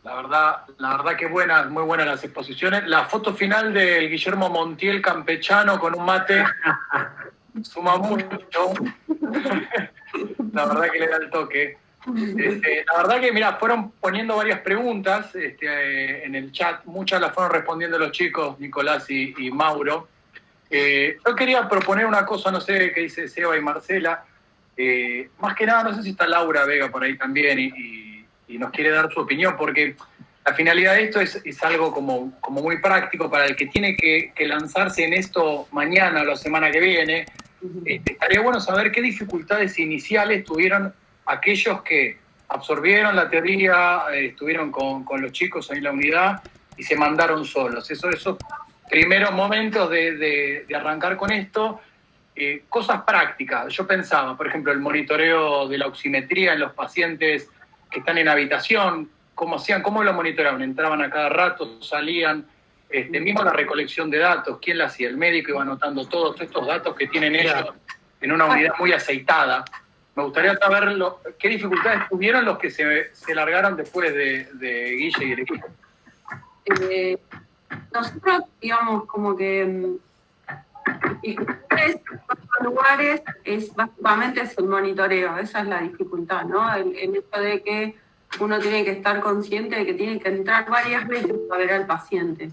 La verdad que muy buenas las exposiciones. La foto final de Guillermo Montiel campechano con un mate suma mucho. La verdad que le da el toque. La verdad que, mira, fueron poniendo varias preguntas en el chat. Muchas las fueron respondiendo los chicos, Nicolás y Mauro. Yo quería proponer una cosa, no sé qué dice Seba y Marcela. Más que nada, no sé si está Laura Vega por ahí también y nos quiere dar su opinión, porque la finalidad de esto es algo como muy práctico para el que tiene que lanzarse en esto mañana o la semana que viene. Estaría bueno saber qué dificultades iniciales tuvieron aquellos que absorbieron la teoría, estuvieron con los chicos ahí en la unidad y se mandaron solos. Esos primeros momentos de arrancar con esto, cosas prácticas. Yo pensaba, por ejemplo, el monitoreo de la oximetría en los pacientes que están en habitación, ¿cómo lo monitoreaban? ¿Entraban a cada rato, salían? Mismo la recolección de datos, ¿quién la hacía? El médico iba anotando todos estos datos que tienen ellos en una unidad muy aceitada. Me gustaría saber qué dificultades tuvieron los que se largaron después de Guille y el equipo. Nosotros, digamos, como que en otros lugares básicamente es el monitoreo, esa es la dificultad, ¿no? El hecho de que uno tiene que estar consciente de que tiene que entrar varias veces para ver al paciente.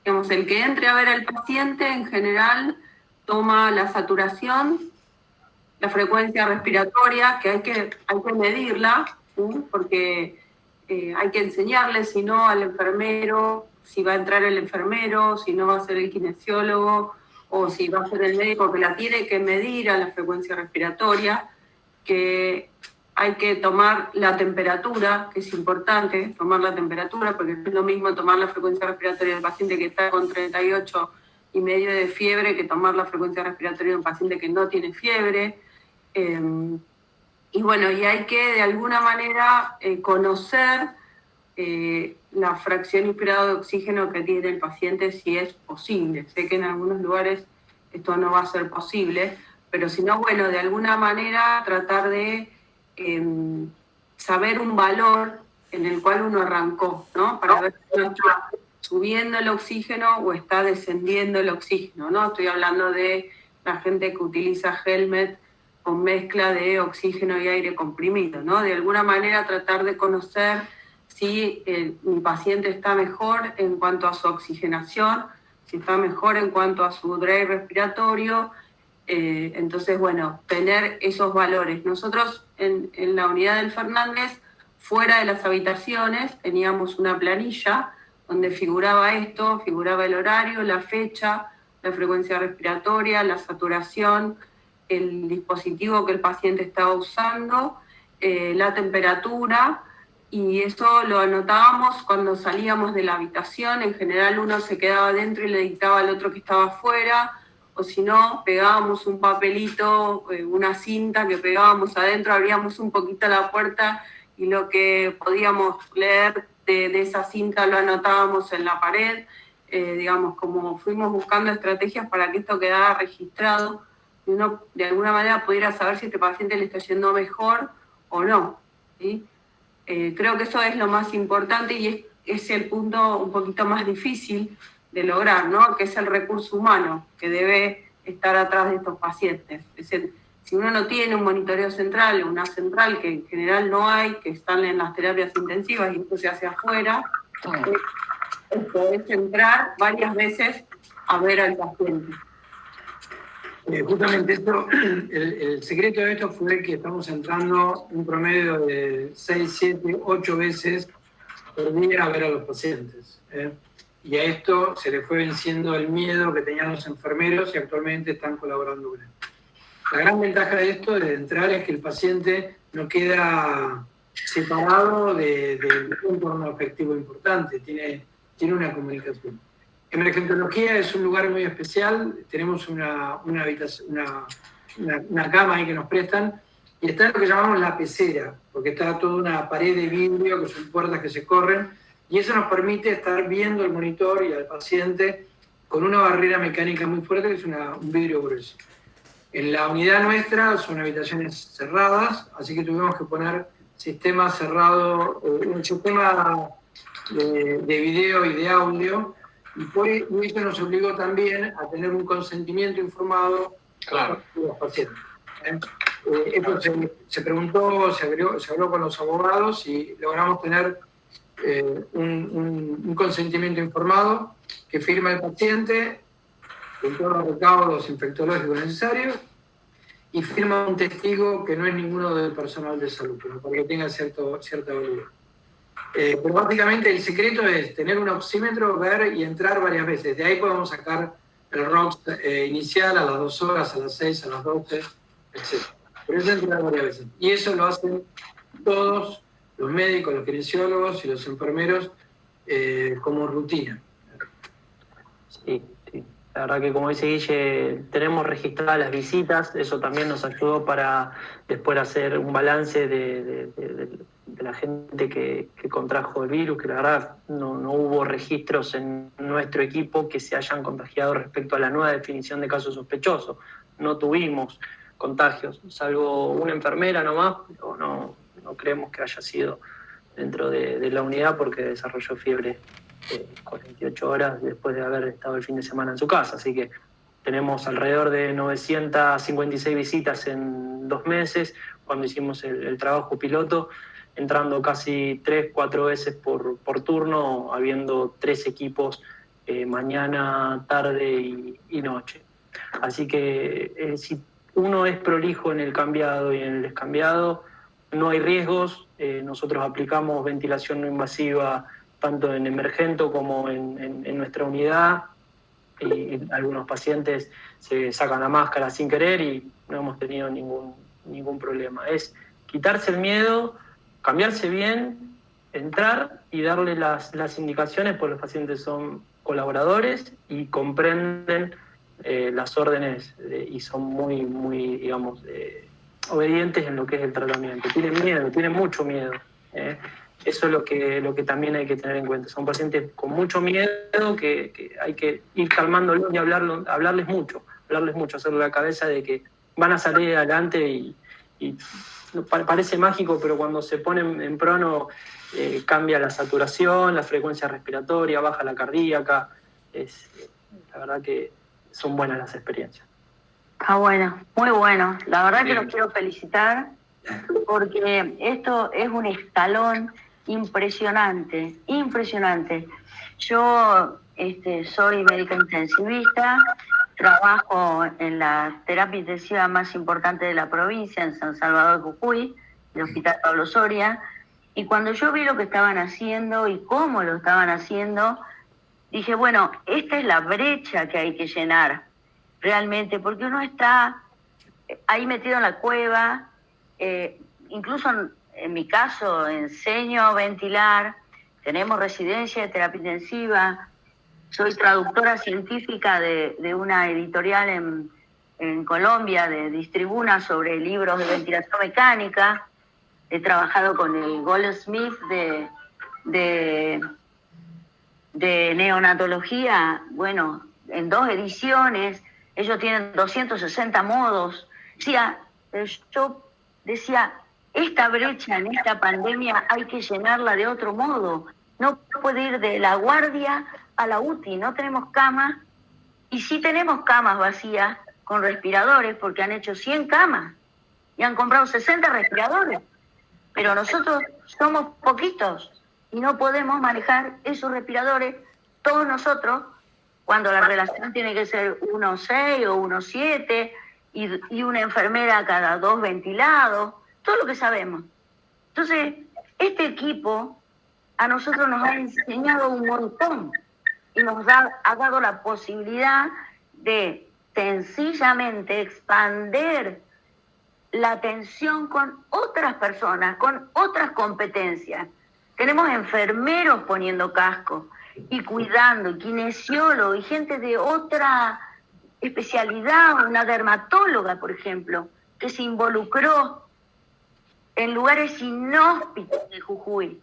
Digamos, el que entre a ver al paciente en general toma la saturación, la frecuencia respiratoria, que hay que medirla, ¿sí? Porque hay que enseñarle, si no, al enfermero, si va a entrar el enfermero, si no va a ser el kinesiólogo, o si va a ser el médico que la tiene que medir a la frecuencia respiratoria, que hay que tomar la temperatura, que es importante tomar la temperatura, porque no es lo mismo tomar la frecuencia respiratoria del paciente que está con 38,5 de fiebre que tomar la frecuencia respiratoria de un paciente que no tiene fiebre. Y bueno, y hay que de alguna manera conocer la fracción inspirada de oxígeno que tiene el paciente, si es posible. Sé que en algunos lugares esto no va a ser posible, pero si no, bueno, de alguna manera tratar de saber un valor en el cual uno arrancó, ¿no? Para ver si uno está subiendo el oxígeno o está descendiendo el oxígeno, ¿no? Estoy hablando de la gente que utiliza helmet con mezcla de oxígeno y aire comprimido, ¿no? De alguna manera tratar de conocer si mi paciente está mejor en cuanto a su oxigenación, si está mejor en cuanto a su drive respiratorio. Entonces, bueno, tener esos valores. Nosotros en la unidad del Fernández, fuera de las habitaciones, teníamos una planilla donde figuraba esto, figuraba el horario, la fecha, la frecuencia respiratoria, la saturación, el dispositivo que el paciente estaba usando, la temperatura, y eso lo anotábamos cuando salíamos de la habitación. En general uno se quedaba adentro y le dictaba al otro que estaba afuera, o si no, pegábamos un papelito, una cinta que pegábamos adentro, abríamos un poquito la puerta y lo que podíamos leer de esa cinta lo anotábamos en la pared. Digamos, como fuimos buscando estrategias para que esto quedara registrado y uno de alguna manera pudiera saber si este paciente le está yendo mejor o no, ¿sí? Creo que eso es lo más importante y es el punto un poquito más difícil de lograr, ¿no? Que es el recurso humano que debe estar atrás de estos pacientes. Es decir, si uno no tiene un monitoreo central, una central que en general no hay, que están en las terapias intensivas y esto se hace afuera, es entrar varias veces a ver al paciente. Justamente esto, el secreto de esto fue que estamos entrando un promedio de 6, 7, 8 veces por día a ver a los pacientes. Y a esto se le fue venciendo el miedo que tenían los enfermeros y actualmente están colaborando con él. La gran ventaja de esto, de entrar, es que el paciente no queda separado de un entorno afectivo importante, tiene una comunicación. Emergentología es un lugar muy especial, tenemos una cama ahí que nos prestan, y está en lo que llamamos la pecera, porque está toda una pared de vidrio, que son puertas que se corren, y eso nos permite estar viendo el monitor y al paciente con una barrera mecánica muy fuerte, que es un vidrio grueso. En la unidad nuestra son habitaciones cerradas, así que tuvimos que poner sistema cerrado, un sistema de video y de audio, y eso nos obligó también a tener un consentimiento informado de los pacientes. Esto se preguntó, se habló con los abogados y logramos tener un consentimiento informado que firma el paciente con todos los recaudos infectológicos necesarios y firma un testigo que no es ninguno del personal de salud, pero para que tenga cierta validez. Pero básicamente el secreto es tener un oxímetro, ver y entrar varias veces. De ahí podemos sacar el ROX inicial a las 2 horas, a las 6, a las 12, etc. Pero es entrar varias veces. Y eso lo hacen todos los médicos, los kinesiólogos y los enfermeros como rutina. Sí. La verdad que, como dice Guille, tenemos registradas las visitas. Eso también nos ayudó para después hacer un balance de la gente que contrajo el virus, que la verdad no hubo registros en nuestro equipo que se hayan contagiado respecto a la nueva definición de caso sospechoso. No tuvimos contagios, salvo una enfermera nomás, pero no creemos que haya sido dentro de la unidad porque desarrolló fiebre 48 horas después de haber estado el fin de semana en su casa. Así que tenemos alrededor de 956 visitas en 2 meses, cuando hicimos el trabajo piloto, entrando casi 3-4 veces por turno, habiendo 3 equipos mañana, tarde y noche. Así que si uno es prolijo en el cambiado y en el descambiado, no hay riesgos. Nosotros aplicamos ventilación no invasiva tanto en Emergento como en nuestra unidad, y algunos pacientes se sacan la máscara sin querer y no hemos tenido ningún problema. Es quitarse el miedo, cambiarse bien, entrar y darle las indicaciones, porque los pacientes son colaboradores y comprenden las órdenes y son muy digamos, obedientes en lo que es el tratamiento. Tienen miedo, tienen mucho miedo. Eso es lo que también hay que tener en cuenta. Son pacientes con mucho miedo que hay que ir calmándolos y hablarles mucho, hacerle la cabeza de que van a salir adelante y parece mágico, pero cuando se ponen en prono cambia la saturación, la frecuencia respiratoria, baja la cardíaca. La verdad que son buenas las experiencias. Ah, bueno, muy bueno. La verdad que los quiero felicitar porque esto es un escalón impresionante. Yo soy médica intensivista, trabajo en la terapia intensiva más importante de la provincia, en San Salvador de Jujuy, el Hospital Pablo Soria, y cuando yo vi lo que estaban haciendo y cómo lo estaban haciendo, dije, bueno, esta es la brecha que hay que llenar realmente, porque uno está ahí metido en la cueva. Incluso en mi caso enseño a ventilar, tenemos residencia de terapia intensiva, soy traductora científica de una editorial en Colombia, de Distribuna, sobre libros de ventilación mecánica. He trabajado con el Goldsmith de neonatología, bueno, en 2 ediciones. Ellos tienen 260 modos. Yo decía, esta brecha en esta pandemia hay que llenarla de otro modo. No puede ir de la guardia a la UTI, no tenemos camas, y sí tenemos camas vacías con respiradores, porque han hecho 100 camas y han comprado 60 respiradores. Pero nosotros somos poquitos y no podemos manejar esos respiradores todos nosotros, cuando la relación tiene que ser 1.6 o 1.7 y una enfermera cada 2 ventilados, todo lo que sabemos. Entonces, este equipo a nosotros nos ha enseñado un montón y nos ha dado la posibilidad de sencillamente expandir la atención con otras personas, con otras competencias. Tenemos enfermeros poniendo casco y cuidando, y kinesiólogos, y gente de otra especialidad, una dermatóloga, por ejemplo, que se involucró en lugares inhóspitos de Jujuy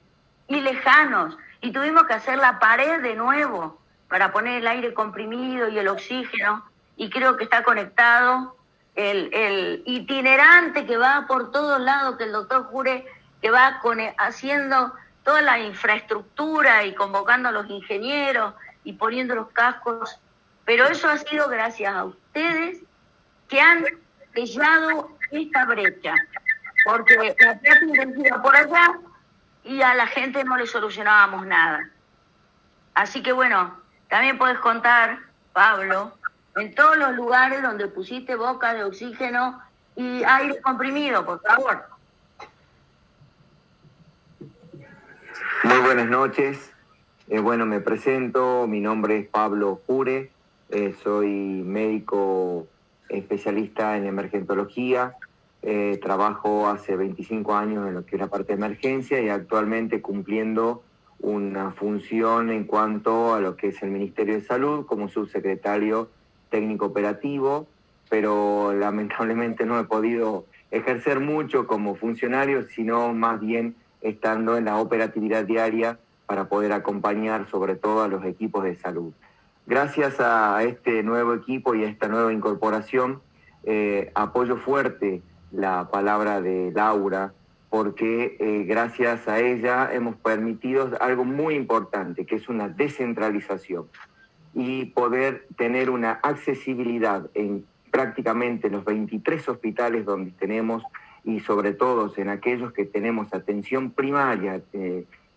y lejanos, y tuvimos que hacer la pared de nuevo para poner el aire comprimido y el oxígeno, y creo que está conectado el itinerante que va por todos lados, que el doctor Jure, que va haciendo toda la infraestructura y convocando a los ingenieros y poniendo los cascos. Pero eso ha sido gracias a ustedes, que han sellado esta brecha, porque la terapia intensiva por allá y a la gente no le solucionábamos nada. Así que bueno, también puedes contar, Pablo, en todos los lugares donde pusiste boca de oxígeno y aire comprimido, por favor. Muy buenas noches. Bueno, me presento. Mi nombre es Pablo Jure. Soy médico especialista en emergentología. Trabajo hace 25 años en lo que es la parte de emergencia y actualmente cumpliendo una función en cuanto a lo que es el Ministerio de Salud como subsecretario técnico operativo, pero lamentablemente no he podido ejercer mucho como funcionario, sino más bien estando en la operatividad diaria para poder acompañar sobre todo a los equipos de salud. Gracias a este nuevo equipo y a esta nueva incorporación, apoyo fuerte la palabra de Laura, porque gracias a ella hemos permitido algo muy importante, que es una descentralización y poder tener una accesibilidad en prácticamente los 23 hospitales donde tenemos, y sobre todo en aquellos que tenemos atención primaria,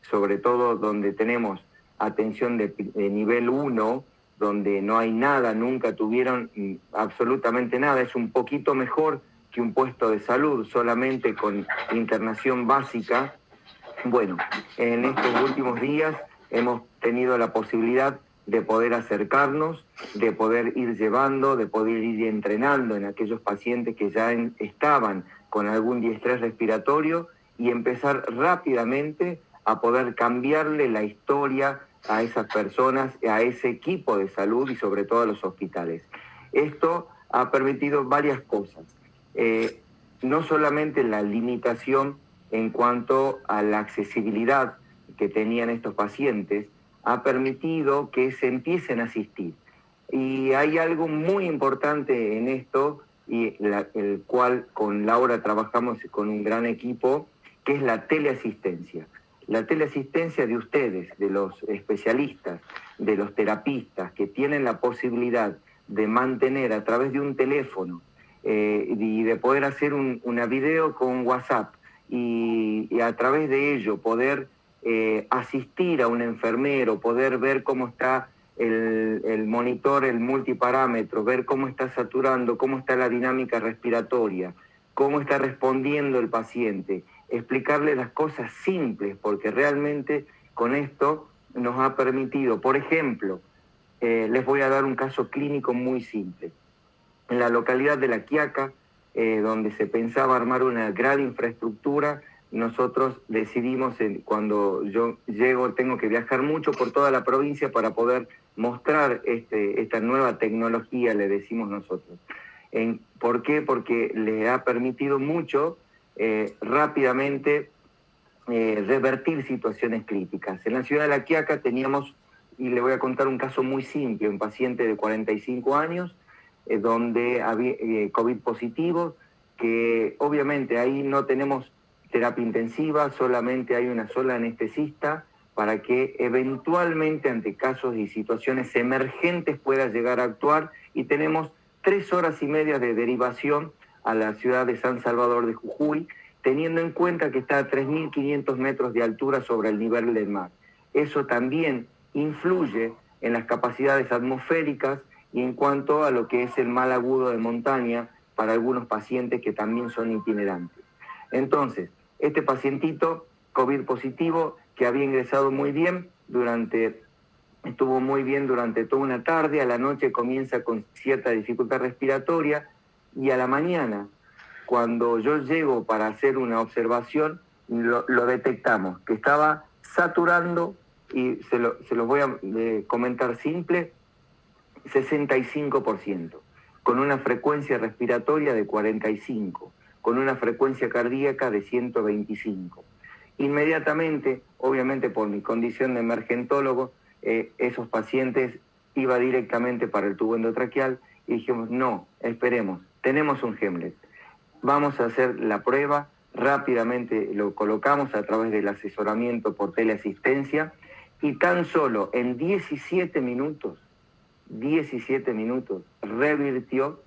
sobre todo donde tenemos atención de nivel 1, donde no hay nada, nunca tuvieron absolutamente nada, es un poquito mejor que un puesto de salud, solamente con internación básica. Bueno, en estos últimos días hemos tenido la posibilidad de poder acercarnos, de poder ir llevando, de poder ir entrenando en aquellos pacientes que ya estaban con algún diestrés respiratorio y empezar rápidamente a poder cambiarle la historia a esas personas, a ese equipo de salud y sobre todo a los hospitales. Esto ha permitido varias cosas, no solamente la limitación en cuanto a la accesibilidad que tenían estos pacientes, ha permitido que se empiecen a asistir. Y hay algo muy importante en esto, y el cual con Laura trabajamos con un gran equipo, que es la teleasistencia. La teleasistencia de ustedes, de los especialistas, de los terapistas, que tienen la posibilidad de mantener a través de un teléfono y de poder hacer una video con WhatsApp y a través de ello poder asistir a un enfermero, poder ver cómo está el monitor, el multiparámetro, ver cómo está saturando, cómo está la dinámica respiratoria, cómo está respondiendo el paciente, explicarle las cosas simples, porque realmente con esto nos ha permitido, por ejemplo, les voy a dar un caso clínico muy simple. En la localidad de La Quiaca, donde se pensaba armar una gran infraestructura, nosotros decidimos, cuando yo llego, tengo que viajar mucho por toda la provincia para poder mostrar esta nueva tecnología, le decimos nosotros. ¿Por qué? Porque le ha permitido mucho rápidamente revertir situaciones críticas. En la ciudad de La Quiaca teníamos, y le voy a contar un caso muy simple, un paciente de 45 años, donde había COVID positivo, que obviamente ahí no tenemos terapia intensiva, solamente hay una sola anestesista para que eventualmente ante casos y situaciones emergentes pueda llegar a actuar, y tenemos 3 horas y media de derivación a la ciudad de San Salvador de Jujuy, teniendo en cuenta que está a 3.500 metros de altura sobre el nivel del mar. Eso también influye en las capacidades atmosféricas y en cuanto a lo que es el mal agudo de montaña para algunos pacientes que también son itinerantes. Entonces, este pacientito COVID positivo, que había ingresado muy bien, estuvo muy bien durante toda una tarde, a la noche comienza con cierta dificultad respiratoria, y a la mañana, cuando yo llego para hacer una observación, lo detectamos, que estaba saturando, y se los voy a comentar simple, 65%, con una frecuencia respiratoria de 45%, con una frecuencia cardíaca de 125. Inmediatamente, obviamente por mi condición de emergentólogo, esos pacientes iba directamente para el tubo endotraqueal y dijimos, no, esperemos, tenemos un Hemlet, vamos a hacer la prueba, rápidamente lo colocamos a través del asesoramiento por teleasistencia y tan solo en 17 minutos, revirtió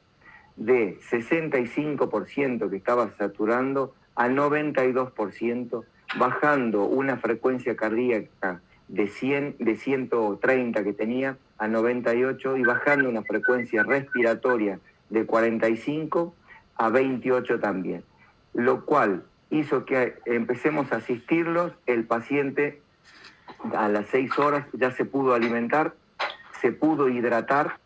de 65% que estaba saturando a 92%, bajando una frecuencia cardíaca de 130 que tenía a 98 y bajando una frecuencia respiratoria de 45 a 28 también, lo cual hizo que empecemos a asistirlos. El paciente a las 6 horas ya se pudo alimentar, se pudo hidratar,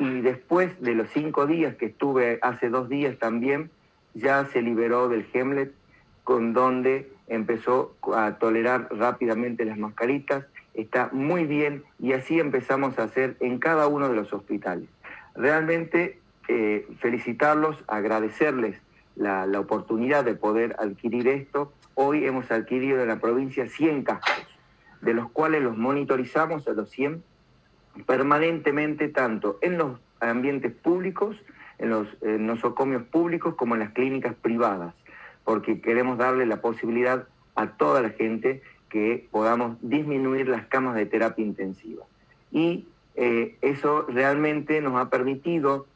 y después de los 5 días que estuve hace 2 días también, ya se liberó del Hemlet, con donde empezó a tolerar rápidamente las mascaritas, está muy bien, y así empezamos a hacer en cada uno de los hospitales. Realmente felicitarlos, agradecerles la oportunidad de poder adquirir esto. Hoy hemos adquirido en la provincia 100 cascos, de los cuales los monitorizamos a los 100 permanentemente, tanto en los ambientes públicos, en los nosocomios públicos, como en las clínicas privadas, porque queremos darle la posibilidad a toda la gente que podamos disminuir las camas de terapia intensiva. Y eso realmente nos ha permitido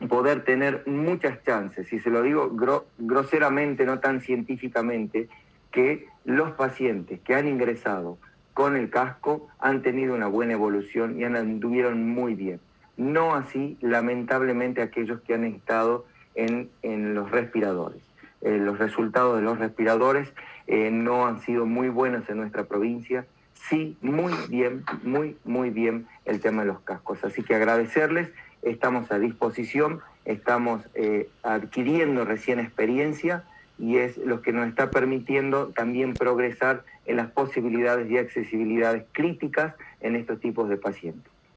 poder tener muchas chances, y se lo digo groseramente, no tan científicamente, que los pacientes que han ingresado con el casco han tenido una buena evolución y anduvieron muy bien. No así, lamentablemente, aquellos que han estado en los respiradores. Los resultados de los respiradores no han sido muy buenos en nuestra provincia. Sí, muy bien el tema de los cascos. Así que agradecerles, estamos a disposición, estamos adquiriendo recién experiencia y es lo que nos está permitiendo también progresar en las posibilidades y accesibilidades críticas en estos tipos de pacientes.